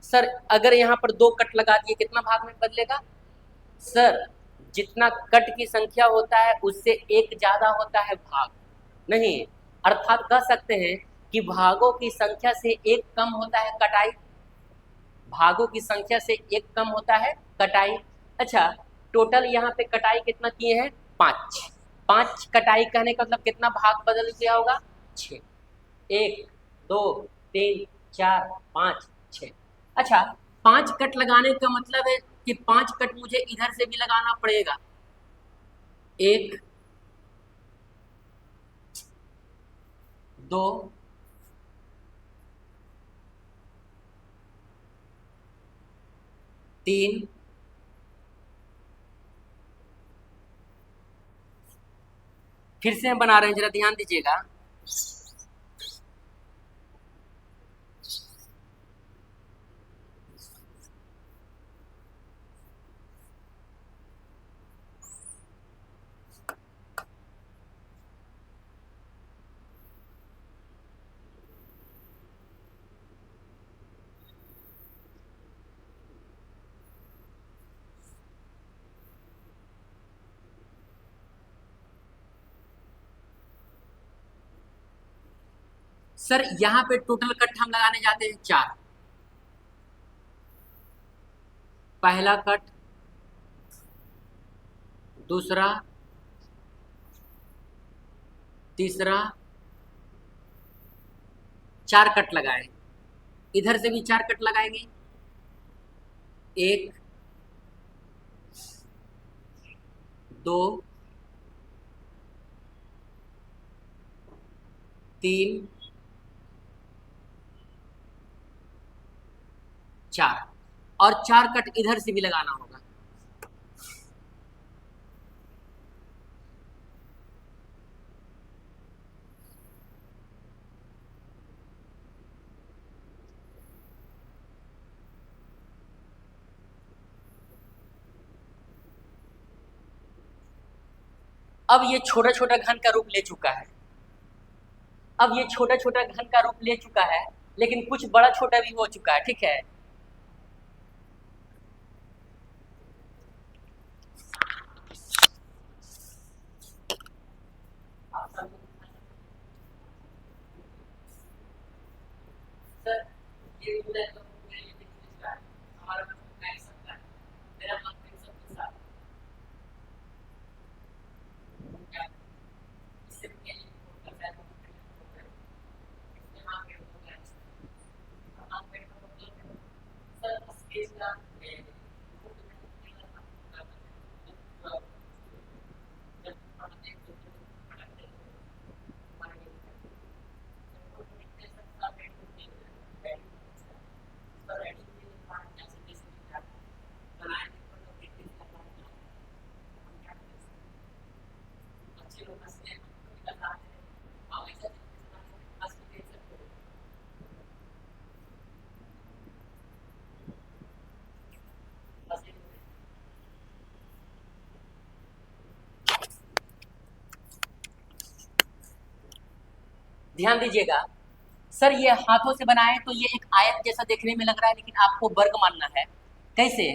सर अगर यहाँ पर 2 कट लगा दिए कितना भाग में बदलेगा? सर जितना कट की संख्या होता है उससे एक ज्यादा होता है भाग। नहीं, अर्थात कह सकते हैं कि भागों की संख्या से एक कम होता है कटाई। भागों की संख्या से एक कम होता है कटाई। अच्छा, टोटल यहाँ पे कटाई कितना किए हैं? 5। 5 कटाई कहने का मतलब कितना भाग बदल गया होगा? 6। 1 2 3 4 5 6। अच्छा, 5 कट लगाने का मतलब है कि 5 कट मुझे इधर से भी लगाना पड़ेगा। 1 2 3, फिर से हम बना रहे हैं, जरा ध्यान दीजिएगा। सर यहां पे टोटल कट हम लगाने जाते हैं 4। पहला कट, दूसरा, तीसरा, 4 कट लगाए। इधर से भी 4 कट लगाएंगे। 1, 2, 3, 4 और 4 कट इधर से भी लगाना होगा। अब ये छोटा छोटा घन का रूप ले चुका है। अब ये छोटा छोटा घन का रूप ले चुका है, लेकिन कुछ बड़ा छोटा भी हो चुका है, ठीक है। सर ये हमारा सकता है, मेरा मतलब सबके साथ इससे ध्यान दीजिएगा। सर ये हाथों से बनाए तो ये एक आयत जैसा देखने में लग रहा है, लेकिन आपको वर्ग मानना है। कैसे?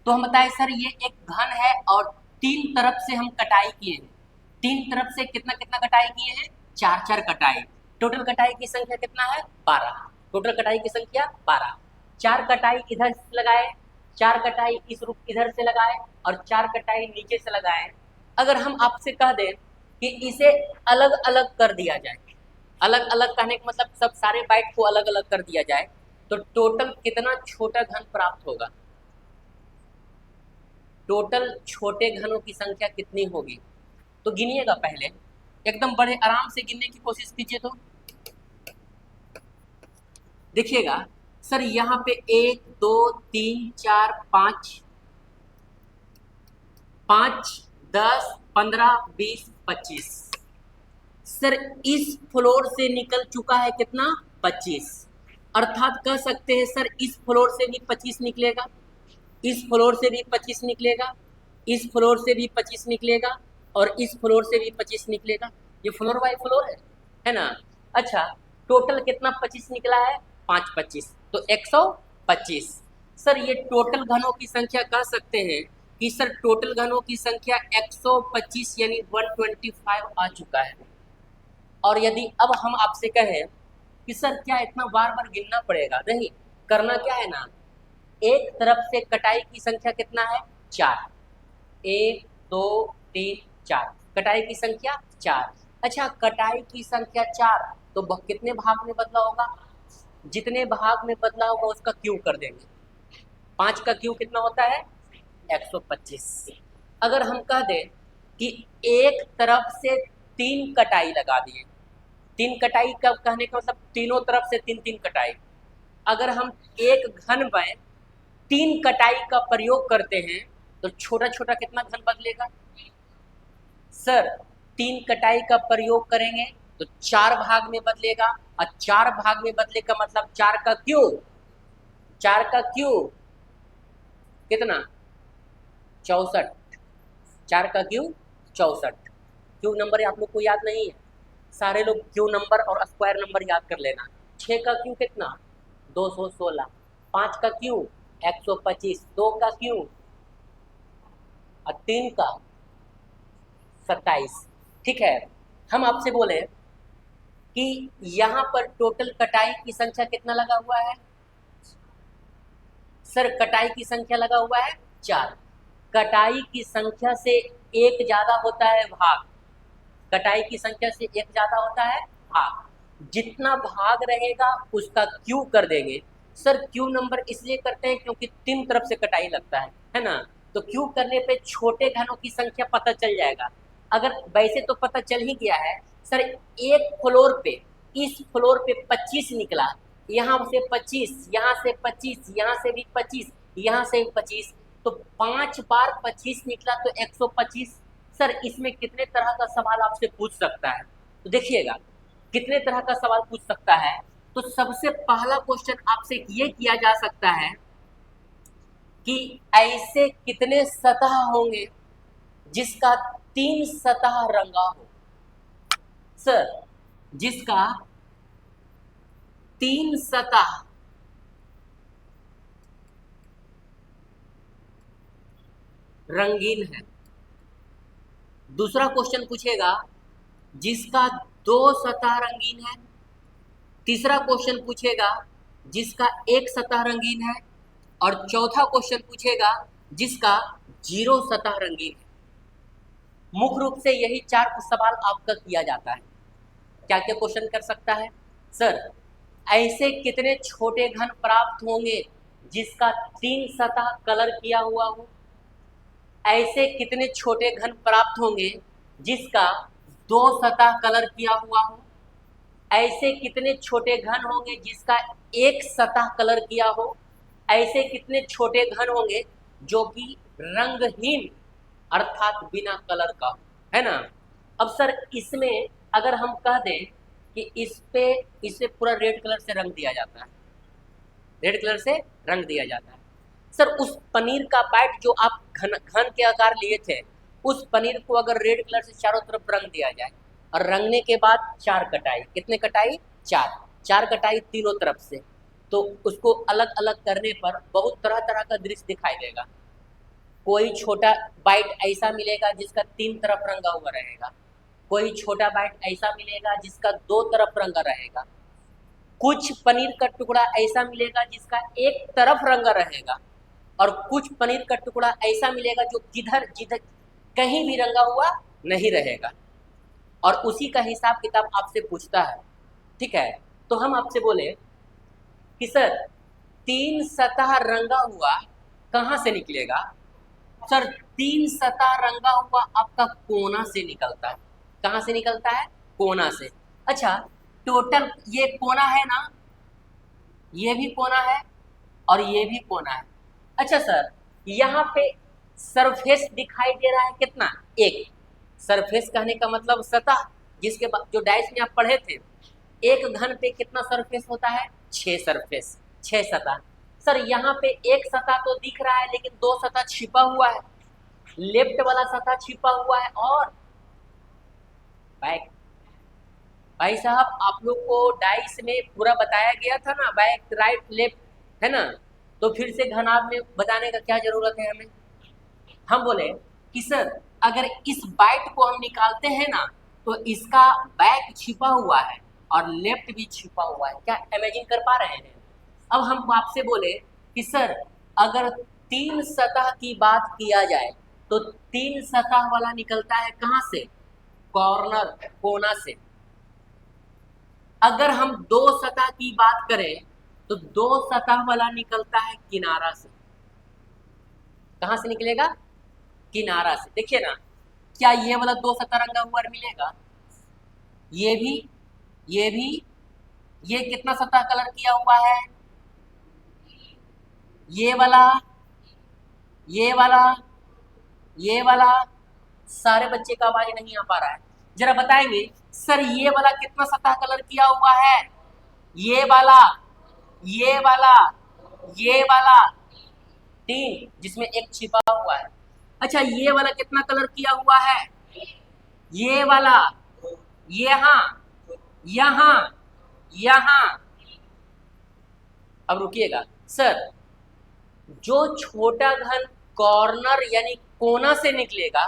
तो हम बताएं सर, ये एक घन है और 3 तरफ से हम कटाई किए हैं। 3 तरफ से कितना कितना कटाई किए हैं? 4 कटाई। टोटल कटाई की संख्या कितना है? 12। टोटल कटाई की संख्या 12। 4 कटाई इधर से लगाए, 4 कटाई इस रूप इधर से लगाए और 4 कटाई नीचे से लगाए। अगर हम आपसे कह दें कि इसे अलग अलग कर दिया जाए, अलग अलग कहने का मतलब सब सारे बाइट को अलग अलग कर दिया जाए, तो टोटल कितना छोटा घन प्राप्त होगा? टोटल छोटे घनों की संख्या कितनी होगी? तो गिनिएगा पहले, एकदम बड़े आराम से गिनने की कोशिश कीजिए। तो देखिएगा सर, यहाँ पे 1, 2, 3, 4, 5, 10, 15, 20, 25। सर इस फ्लोर से निकल चुका है कितना? 25। अर्थात कह सकते हैं सर इस फ्लोर से भी 25 निकलेगा, इस फ्लोर से भी 25 निकलेगा, इस फ्लोर से भी 25 निकलेगा और इस फ्लोर से भी 25 निकलेगा। ये फ्लोर बाय फ्लोर है ना। अच्छा, टोटल कितना 25 निकला है? 5 25, तो 125। सर ये टोटल घनों की संख्या कह सकते हैं कि सर टोटल घनों की संख्या 125 यानी 125 आ चुका है। और यदि अब हम आपसे कहें कि सर क्या इतना बार बार गिनना पड़ेगा? नहीं, करना क्या है ना, एक तरफ से कटाई की संख्या कितना है? 4। 1, 2, 3, 4, कटाई की संख्या 4। अच्छा, कटाई की संख्या 4 तो कितने भाग में बदला होगा? जितने भाग में बदला होगा उसका क्यूब कर देंगे। 5 का क्यूब कितना होता है? 125। अगर हम कह दें कि एक तरफ से 3 कटाई लगा दिए, 3 कटाई का कहने का मतलब तीनों तरफ से 3 3 कटाई। अगर हम एक घन में तीन कटाई का प्रयोग करते हैं तो छोटा छोटा कितना घन बदलेगा सर? तीन कटाई का प्रयोग करेंगे तो चार भाग में बदलेगा, और चार भाग में बदले का मतलब चार का क्यूब, चार का क्यूब कितना 64, चार का क्यूब 64। क्यूब नंबर आप लोग को याद नहीं है, सारे लोग क्यू नंबर और स्क्वायर नंबर याद कर लेना। 6 का क्यू कितना 216, 5 का क्यू 125, 2 का क्यू और 3 का 27। ठीक है, हम आपसे बोले कि यहाँ पर टोटल कटाई की संख्या कितना लगा हुआ है सर? कटाई की संख्या लगा हुआ है 4। कटाई की संख्या से एक ज्यादा होता है भाग, कटाई की संख्या से एक ज्यादा होता है भाग। जितना भाग रहेगा उसका क्यू कर देंगे सर। क्यू नंबर इसलिए करते हैं क्योंकि तीन तरफ से कटाई लगता है ना, तो क्यू करने पे छोटे घनों की संख्या पता चल जाएगा। अगर वैसे तो पता चल ही गया है सर, एक फ्लोर पे, इस फ्लोर पे 25 निकला, यहाँ से 25, यहाँ से 25, यहाँ से भी 25, यहाँ से भी 25, तो 5 बार 25 निकला तो 125। सर इसमें कितने तरह का सवाल आपसे पूछ सकता है, तो देखिएगा कितने तरह का सवाल पूछ सकता है। तो सबसे पहला क्वेश्चन आपसे ये किया जा सकता है कि ऐसे कितने सतह होंगे जिसका 3 सतह रंगा हो सर? जिसका 3 सतह रंगीन है। दूसरा क्वेश्चन पूछेगा जिसका 2 सतह रंगीन है। तीसरा क्वेश्चन पूछेगा जिसका 1 सतह रंगीन है, और चौथा क्वेश्चन पूछेगा जिसका 0 सतह रंगीन है। मुख्य रूप से यही 4 सवाल आपका किया जाता है। क्या क्या क्वेश्चन कर सकता है सर? ऐसे कितने छोटे घन प्राप्त होंगे जिसका 3 सतह कलर किया हुआ हो? ऐसे कितने छोटे घन प्राप्त होंगे जिसका 2 सतह कलर किया हुआ हो? ऐसे कितने छोटे घन होंगे जिसका 1 सतह कलर किया हो? ऐसे कितने छोटे घन होंगे जो कि रंगहीन अर्थात बिना कलर का, है ना? अब सर इसमें अगर हम कह दें कि इसे पूरा रेड कलर से रंग दिया जाता है, रेड कलर से रंग दिया जाता है सर, उस पनीर का बैट जो आप घन घन के आकार लिए थे, उस पनीर को अगर रेड कलर से चारों तरफ रंग दिया जाए, और रंगने के बाद 4 कटाई, कितने कटाई 4 कटाई तीनों तरफ से, तो उसको अलग अलग करने पर बहुत तरह तरह का दृश्य दिखाई देगा। कोई छोटा बाइट ऐसा मिलेगा जिसका 3 तरफ रंगा हुआ रहेगा, कोई छोटा बाइट ऐसा मिलेगा जिसका 2 तरफ रंगा रहेगा, कुछ पनीर का टुकड़ा ऐसा मिलेगा जिसका 1 तरफ रंगा रहेगा, और कुछ पनीर का टुकड़ा ऐसा मिलेगा जो जिधर जिधर कहीं भी रंगा हुआ नहीं रहेगा, और उसी का हिसाब किताब आपसे पूछता है। ठीक है, तो हम आपसे बोले कि सर 3 सतह रंगा हुआ कहाँ से निकलेगा सर? 3 सतह रंगा हुआ आपका कोना से निकलता है। कहाँ से निकलता है? कोना से। अच्छा, टोटल ये कोना है ना, ये भी कोना है और ये भी कोना है। अच्छा सर, यहाँ पे सरफेस दिखाई दे रहा है कितना? 1। सरफेस कहने का मतलब सतह, जिसके बाद जो डाइस में आप पढ़े थे, एक घन पे कितना सरफेस होता है? 6 सरफेस, 6 सतह। सर यहाँ पे एक सतह तो दिख रहा है लेकिन 2 सतह छिपा हुआ है। लेफ्ट वाला सतह छिपा हुआ है और बैक। भाई साहब आप लोग को डाइस में पूरा बताया गया था ना, बैक राइट लेफ्ट, है ना? तो फिर से घनाभ में बताने का क्या जरूरत है हमें? हम बोले कि सर अगर इस बाइट को हम निकालते हैं ना, तो इसका बैक छिपा हुआ है और लेफ्ट भी छिपा हुआ है। क्या इमेजिन कर पा रहे हैं? अब हम आपसे बोले कि सर अगर 3 सतह की बात किया जाए तो 3 सतह वाला निकलता है कहाँ से? कॉर्नर, कोना से। अगर हम 2 सतह की बात करें तो 2 सतह वाला निकलता है किनारा से। कहाँ से निकलेगा? किनारा से। देखिए ना, क्या ये वाला 2 सतह रंगा हुआ मिलेगा? ये भी, ये भी, ये कितना सतह कलर किया हुआ है? ये वाला, ये वाला, ये वाला, सारे बच्चे का आवाज नहीं आ पा रहा है, जरा बताएंगे सर ये वाला कितना सतह कलर किया हुआ है? ये वाला, ये वाला, ये वाला, 3 जिसमें एक छिपा हुआ है। अच्छा ये वाला कितना कलर किया हुआ है? ये वाला, यहाँ, यहाँ, यहाँ। अब रुकिएगा सर, जो छोटा घन कॉर्नर यानी कोना से निकलेगा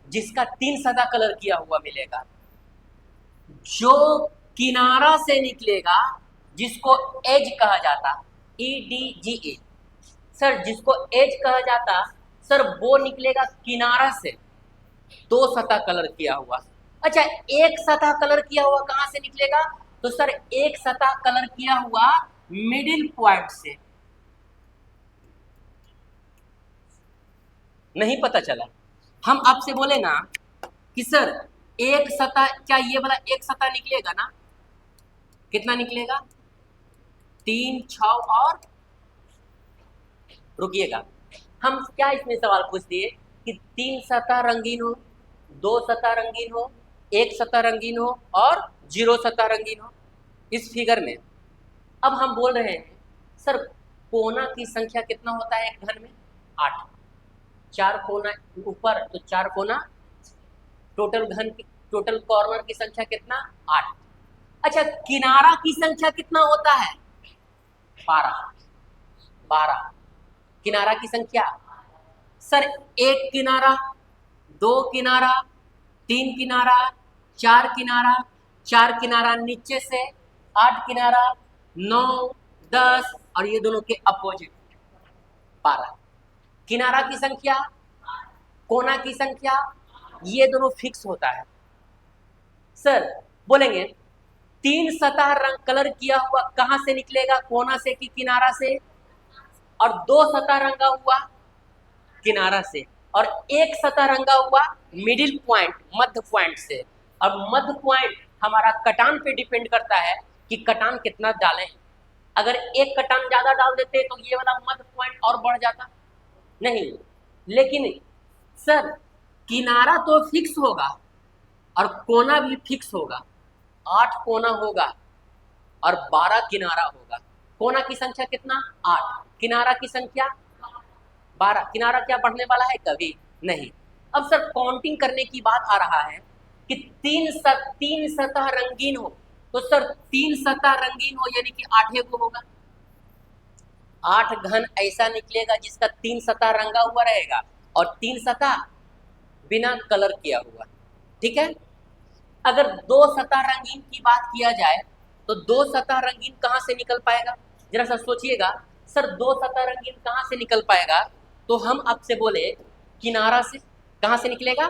जिसका 3 सतह कलर किया हुआ मिलेगा, जो किनारा से निकलेगा जिसको एज कहा जाता, EDGE सर, जिसको एज कहा जाता सर, वो निकलेगा किनारा से 2 सतह कलर किया हुआ। अच्छा एक सतह कलर किया हुआ कहां से निकलेगा? तो सर एक सतह कलर किया हुआ मिडिल पॉइंट से। नहीं पता चला? हम आपसे बोले ना कि सर एक सतह, क्या ये वाला एक सतह निकलेगा ना? कितना निकलेगा? 3, 6 और, रुकिएगा, हम क्या इसमें सवाल पूछ दिए कि 3 सतह रंगीन हो, 2 सतह रंगीन हो, 1 सतह रंगीन हो और 0 सतह रंगीन हो इस फिगर में। अब हम बोल रहे हैं सर कोना की संख्या कितना होता है एक घन में? 8। 4 कोना ऊपर तो 4 कोना, टोटल घन की, टोटल कॉर्नर की संख्या कितना? 8। अच्छा किनारा की संख्या कितना होता है? 12। 12 किनारा की संख्या। सर 1 किनारा, 2 किनारा, 3 किनारा, 4 किनारा, 4 किनारा नीचे से, 8 किनारा, 9, 10 और ये दोनों के अपोजिट 12। किनारा की संख्या, कोना की संख्या, ये दोनों फिक्स होता है। सर बोलेंगे 3 सतह रंग कलर किया हुआ कहां से निकलेगा? कोना से कि किनारा से? और 2 सतह रंगा हुआ किनारा से, और 1 सतह रंगा हुआ मिडिल पॉइंट, मध्य पॉइंट से। और मध्य पॉइंट हमारा कटान पे डिपेंड करता है कि कटान कितना डालें। अगर 1 कटान ज्यादा डाल देते तो ये वाला मध्य पॉइंट और बढ़ जाता नहीं। लेकिन सर किनारा तो फिक्स होगा और कोना भी फिक्स होगा। 8 कोना होगा और 12 किनारा होगा। कोना की संख्या कितना? 8। किनारा की संख्या 12। किनारा क्या बढ़ने वाला है? कभी नहीं। अब सर काउंटिंग करने की बात आ रहा है कि 3 सतह रंगीन हो, तो सर 3 सतह रंगीन हो यानी कि 8 को होगा। 8 घन ऐसा निकलेगा जिसका 3 सतह रंगा हुआ रहेगा और 3 सतह बिना कलर किया हुआ। ठीक है। अगर 2 सतह रंगीन की बात किया जाए तो 2 सतह रंगीन कहां से निकल पाएगा? जरा सा सोचिएगा सर 2 सतह रंगीन कहां से निकल पाएगा? तो हम आपसे बोले किनारा से। कहां से निकलेगा?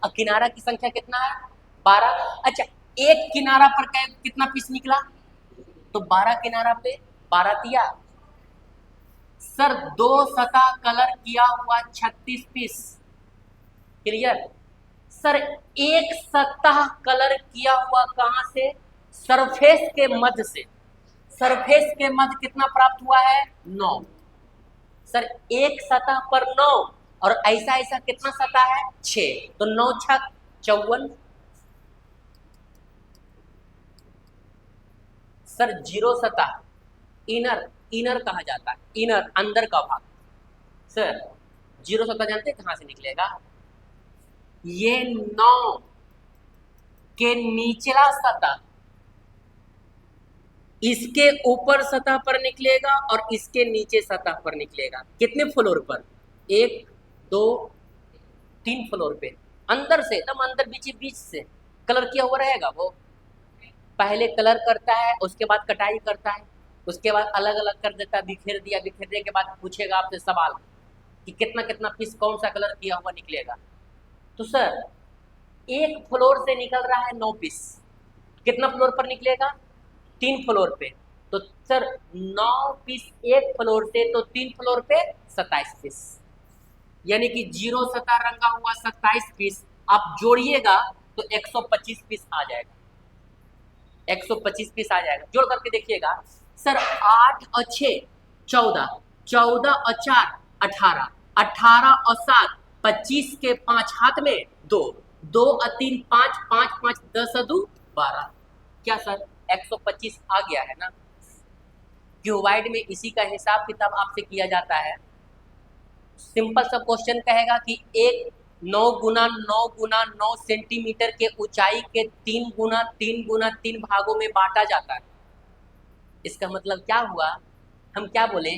और किनारा की संख्या कितना है? 12। अच्छा एक किनारा पर कितना पीस निकला? तो 12 किनारा पे 12 तिया। सर 2 सतह कलर किया हुआ 36 पीस। क्लियर? सर एक सतह कलर किया हुआ कहां से? सरफेस के मध्य से। सरफेस के मध्य कितना प्राप्त हुआ है? 9। सर एक सतह पर 9 और ऐसा ऐसा कितना सतह है? 6। तो 9 छक 54। सर 0 सतह, इनर, इनर कहा जाता है, इनर अंदर का भाग। सर 0 सतह जानते हैं कहां से निकलेगा? ये 9 के निचला सतह इसके ऊपर सतह पर निकलेगा और इसके नीचे सतह पर निकलेगा। कितने फ्लोर पर? 1, 2, 3 फ्लोर पे। अंदर से, एकदम अंदर बीच से कलर किया हुआ रहेगा। वो पहले कलर करता है, उसके बाद कटाई करता है, उसके बाद अलग अलग कर देता है, बिखेर दिया। बिखेरने के बाद पूछेगा आपसे सवाल कि कितना कितना पीस कौन सा कलर किया हुआ निकलेगा। तो सर एक फ्लोर से निकल रहा है 9 पीस। कितना फ्लोर पर निकलेगा? 3 फ्लोर पे। तो सर 9 पीस एक फ्लोर से, तो 3 फ्लोर पे 27 पीस, यानी कि 0 सतह रंगा हुआ 27 पीस। आप जोड़िएगा तो 125 पीस आ जाएगा। 125 पीस आ जाएगा। जोड़ करके देखिएगा सर 8 और 6 14, 14 और 4 18, 18 और 7 25 के 5 हाथ में 2, 2 और 3 5, 5 5 10 और 2 12। क्या सर 125 आ गया है ना। क्यूबाइड में इसी का हिसाब किताब आपसे किया जाता है। सिंपल सा क्वेश्चन कहेगा कि एक 9 गुना 9 गुना 9 सेंटीमीटर के ऊंचाई के 3 गुना 3 गुना 3 भागों में बांटा जाता है। इसका मतलब क्या हुआ, हम क्या बोले,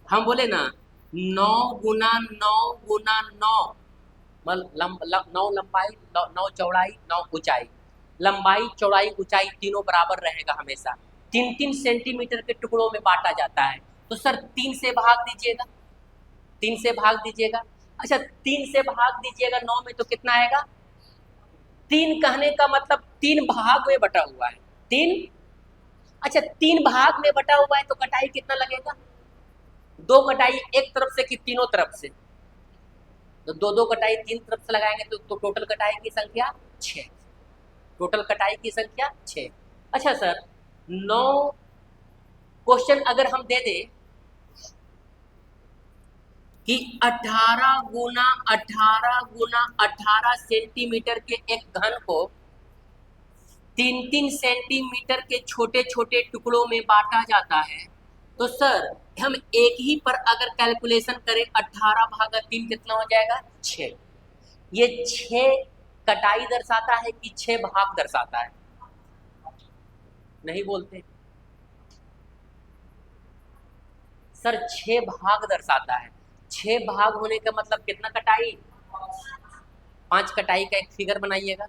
हम बोले ना 9 गुना 9 गुना 9 9 लंबाई 9 चौड़ाई 9 ऊंचाई, लंबाई चौड़ाई ऊंचाई तीनों बराबर रहेगा हमेशा, 3-3 सेंटीमीटर के टुकड़ों में बांटा जाता है। तो सर 3 से भाग दीजिएगा, 3 से भाग दीजिएगा। अच्छा 3 से भाग दीजिएगा 9 में तो कितना आएगा, 3 कहने का मतलब 3 भाग में बटा हुआ है 3। अच्छा 3 भाग में बटा हुआ है तो कटाई कितना लगेगा, 2 कटाई एक तरफ से कि तीनों तरफ से, तो 2 कटाई 3 तरफ से लगाएंगे तो टोटल कटाई की संख्या 6, टोटल कटाई की संख्या 6। अच्छा सर 9 क्वेश्चन अगर हम दे दें कि 18 गुना 18 गुना 18 सेंटीमीटर के एक घन को 3-3 सेंटीमीटर के छोटे छोटे टुकड़ों में बांटा जाता है, तो सर हम एक ही पर अगर कैलकुलेशन करें 18 भागा 3 कितना हो जाएगा 6। ये 6 कटाई दर्शाता है कि 6 भाग दर्शाता है, नहीं बोलते सर 6 भाग दर्शाता है। 6 भाग होने का मतलब कितना कटाई, 5 कटाई का एक फिगर बनाइएगा,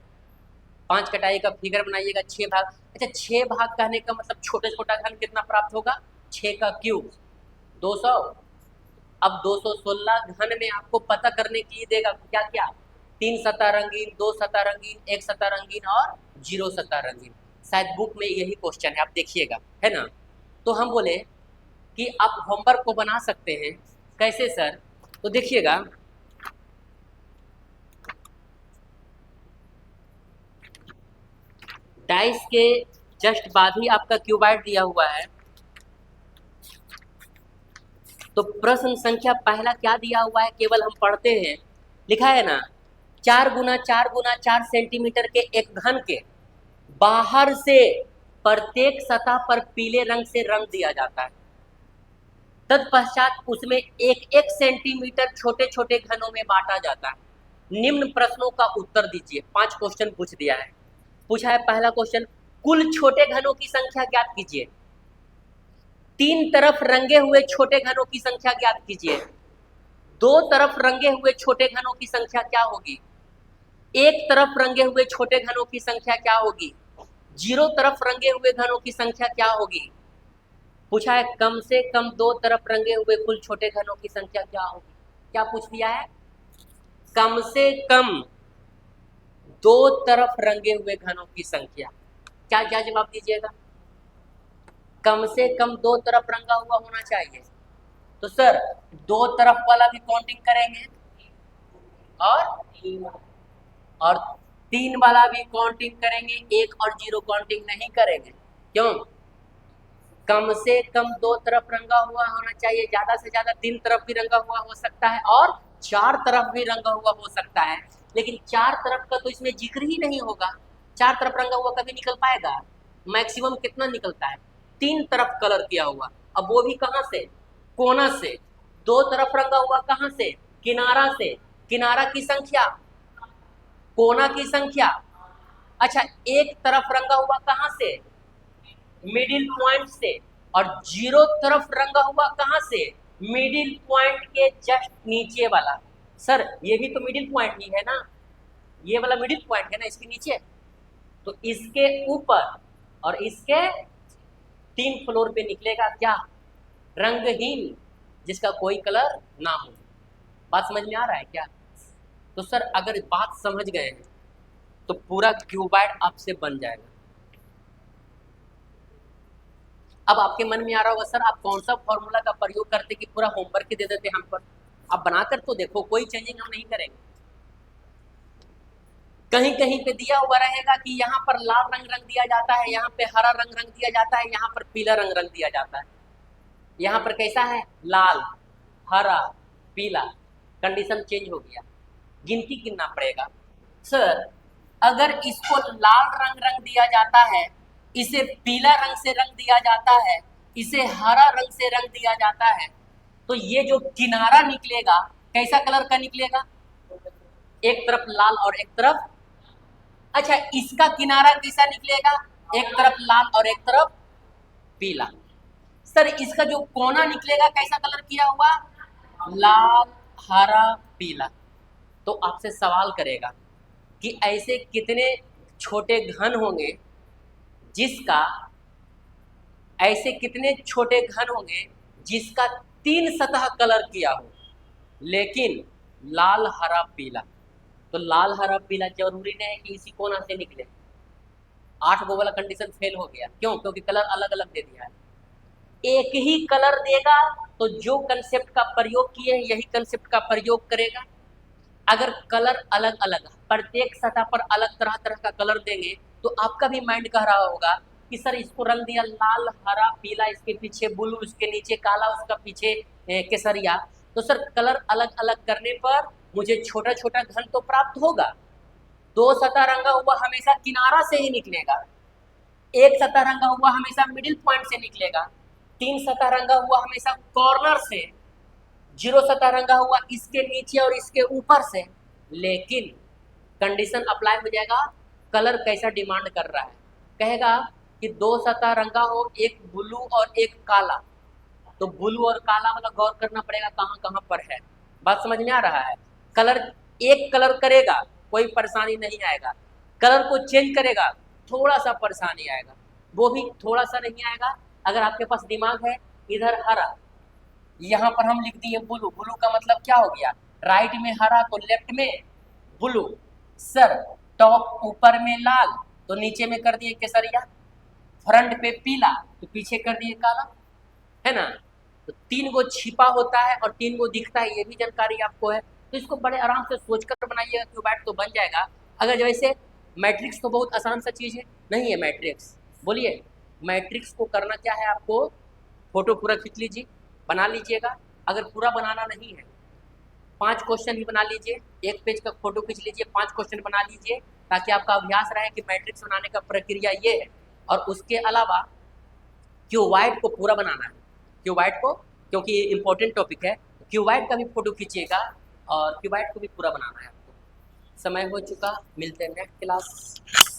5 कटाई का फिगर बनाइएगा 6 भाग। अच्छा 6 भाग कहने का मतलब छोटे छोटा घन कितना प्राप्त होगा, 6 का क्यूब 200। अब 216 घन में आपको पता करने के लिए देगा क्या क्या, 3 सतह रंगीन, 2 सतह रंगीन, 1 सतह रंगीन और 0 सतह रंगीन। शायद बुक में यही क्वेश्चन है, आप देखिएगा, है ना। तो हम बोले कि आप होमवर्क को बना सकते हैं, कैसे सर, तो देखिएगा डाइस के जस्ट बाद ही आपका क्यूबाइड दिया हुआ है। तो प्रश्न संख्या पहला क्या दिया हुआ है, केवल हम पढ़ते हैं, लिखा है ना 4 गुना 4 गुना 4 सेंटीमीटर के एक घन के बाहर से प्रत्येक सतह पर पीले रंग से रंग दिया जाता है, तत्पश्चात उसमें 1-1 सेंटीमीटर छोटे छोटे घनों में बांटा जाता है। निम्न प्रश्नों का उत्तर दीजिए। 5 क्वेश्चन पूछ दिया है, पूछा है पहला क्वेश्चन, कुल छोटे घनों की संख्या ज्ञात कीजिए। 3 तरफ रंगे हुए छोटे घनों की संख्या ज्ञात कीजिए। 2 तरफ रंगे हुए छोटे घनों की संख्या क्या होगी, 1 तरफ रंगे हुए छोटे घनों की संख्या क्या होगी, 0 तरफ रंगे हुए घनों की संख्या क्या होगी। पूछा है कम से कम 2 तरफ रंगे हुए कुल छोटे घनों की संख्या क्या होगी। क्या पूछ दिया है, कम से कम 2 तरफ रंगे हुए घनों की संख्या, क्या क्या जवाब दीजिएगा, कम से कम 2 तरफ रंगा हुआ होना चाहिए। तो सर 2 तरफ वाला भी काउंटिंग करेंगे और 3 वाला भी काउंटिंग करेंगे, 1 और 0 काउंटिंग नहीं करेंगे। क्यों, कम से कम 2 तरफ रंगा हुआ होना चाहिए, ज्यादा से ज्यादा 3 तरफ भी रंगा हुआ हो सकता है और 4 तरफ भी रंगा हुआ हो सकता है, लेकिन 4 तरफ का तो इसमें जिक्र ही नहीं होगा। 4 तरफ रंगा हुआ कभी निकल पाएगा, मैक्सिमम कितना निकलता है, 3 तरफ कलर किया हुआ, अब वो भी कहाँ से, कोना से। 2 तरफ रंगा हुआ कहाँ से, किनारा से, किनारा की संख्या, कोना की संख्या। अच्छा 1 तरफ रंगा हुआ कहाँ से, मिडिल पॉइंट से, और 0 तरफ रंगा हुआ कहाँ से, मिडिल पॉइंट के जस्ट नीचे वाला। सर ये भी तो मिडिल पॉइंट ही है ना, ये वाला मिडिल पॉइंट है ना इसके नीचे, तो इसके ऊपर और इसके 3 फ्लोर पे निकलेगा क्या, रंगहीन, जिसका कोई कलर ना हो। बात समझ में आ रहा है क्या। तो सर अगर बात समझ गए हैं तो पूरा क्यूबाइड आपसे बन जाएगा। अब आपके मन में आ रहा होगा सर आप कौन सा फॉर्मूला का प्रयोग करते कि पूरा होमवर्क ही दे देते हम पर, आप बनाकर तो देखो, कोई चेंजिंग हम नहीं करेंगे। कहीं कहीं पे दिया हुआ रहेगा कि यहाँ पर लाल रंग रंग दिया जाता है, यहाँ पे हरा रंग रंग दिया जाता है, यहाँ पर पीला रंग रंग दिया जाता है। यहाँ पर कैसा है, लाल, हरा, पीला, कंडीशन चेंज हो गया, गिनती गिनना पड़ेगा। सर अगर इसको लाल रंग दिया जाता है, इसे पीला रंग से रंग दिया जाता है, इसे हरा रंग से रंग दिया जाता है, तो ये जो किनारा निकलेगा कैसा कलर का निकलेगा, एक तरफ लाल और एक तरफ, अच्छा इसका किनारा कैसा निकलेगा, एक तरफ लाल और एक तरफ पीला। सर इसका जो कोना निकलेगा कैसा कलर किया हुआ, लाल, हरा, पीला। तो आपसे सवाल करेगा कि ऐसे कितने छोटे घन होंगे जिसका, ऐसे कितने छोटे घन होंगे जिसका 3 सतह कलर किया हो, लेकिन लाल, हरा, पीला। तो लाल, हरा, पीला जरूरी नहीं है कि इसी कोना से निकले। 8 गो वाला कंडीशन फेल हो गया, क्यों, क्योंकि कलर अलग अलग दे दिया है। एक ही कलर देगा तो जो कंसेप्ट का प्रयोग किए यही कंसेप्ट का प्रयोग करेगा। अगर कलर अलग अलग, प्रत्येक सतह पर अलग तरह तरह का कलर देंगे तो आपका भी माइंड कह रहा होगा कि सर इसको रंग दिया लाल, हरा, पीला, इसके पीछे ब्लू, इसके नीचे काला, उसका पीछे केसरिया, तो सर कलर अलग अलग करने पर मुझे छोटा छोटा घन तो प्राप्त होगा। 2 सतह रंगा हुआ हमेशा किनारा से ही निकलेगा, 1 सतह रंगा हुआ हमेशा मिडिल पॉइंट से निकलेगा, 3 सतह रंगा हुआ हमेशा कॉर्नर से, 0 सतह रंगा हुआ इसके नीचे और इसके ऊपर से। लेकिन कंडीशन अप्लाई हो जाएगा, कलर कैसा डिमांड कर रहा है, कहेगा कि 2 सतह रंगा हो, एक ब्लू और एक काला, तो ब्लू और काला वाला गौर करना पड़ेगा कहाँ कहाँ पर है। बात समझ में आ रहा है। कलर एक कलर करेगा कोई परेशानी नहीं आएगा, कलर को चेंज करेगा थोड़ा सा परेशानी आएगा, वो भी थोड़ा सा नहीं आएगा। अगर आपके पास दिमाग है, इधर हरा, यहाँ पर हम लिख दिए ब्लू, ब्लू का मतलब क्या हो गया, राइट में हरा तो लेफ्ट में ब्लू। सर टॉप ऊपर में लाल तो नीचे में कर दिए केसरिया, फ्रंट पे पीला तो पीछे कर दिए काला, है ना। तो 3 गो छिपा होता है और 3 गो दिखता है, ये भी जानकारी आपको है। तो इसको बड़े आराम से सोचकर बनाइएगा, क्यूबाइट तो बन जाएगा। अगर जैसे मैट्रिक्स तो बहुत आसान सा चीज़ है, नहीं है मैट्रिक्स, बोलिए मैट्रिक्स को करना क्या है, आपको फोटो पूरा खींच लीजिए, बना लीजिएगा। अगर पूरा बनाना नहीं है, 5 क्वेश्चन ही बना लीजिए, 1 पेज का फोटो खींच लीजिए, 5 क्वेश्चन बना लीजिए, ताकि आपका अभ्यास रहे कि मैट्रिक्स बनाने का प्रक्रिया ये है। और उसके अलावा क्यूबाइट को पूरा बनाना है, क्यूबाइट को, क्योंकि ये इंपॉर्टेंट टॉपिक है, क्यूबाइट का भी फोटो खींचिएगा और क्यूबाइट को भी पूरा बनाना है आपको। समय हो चुका, मिलते हैं नेक्स्ट क्लास।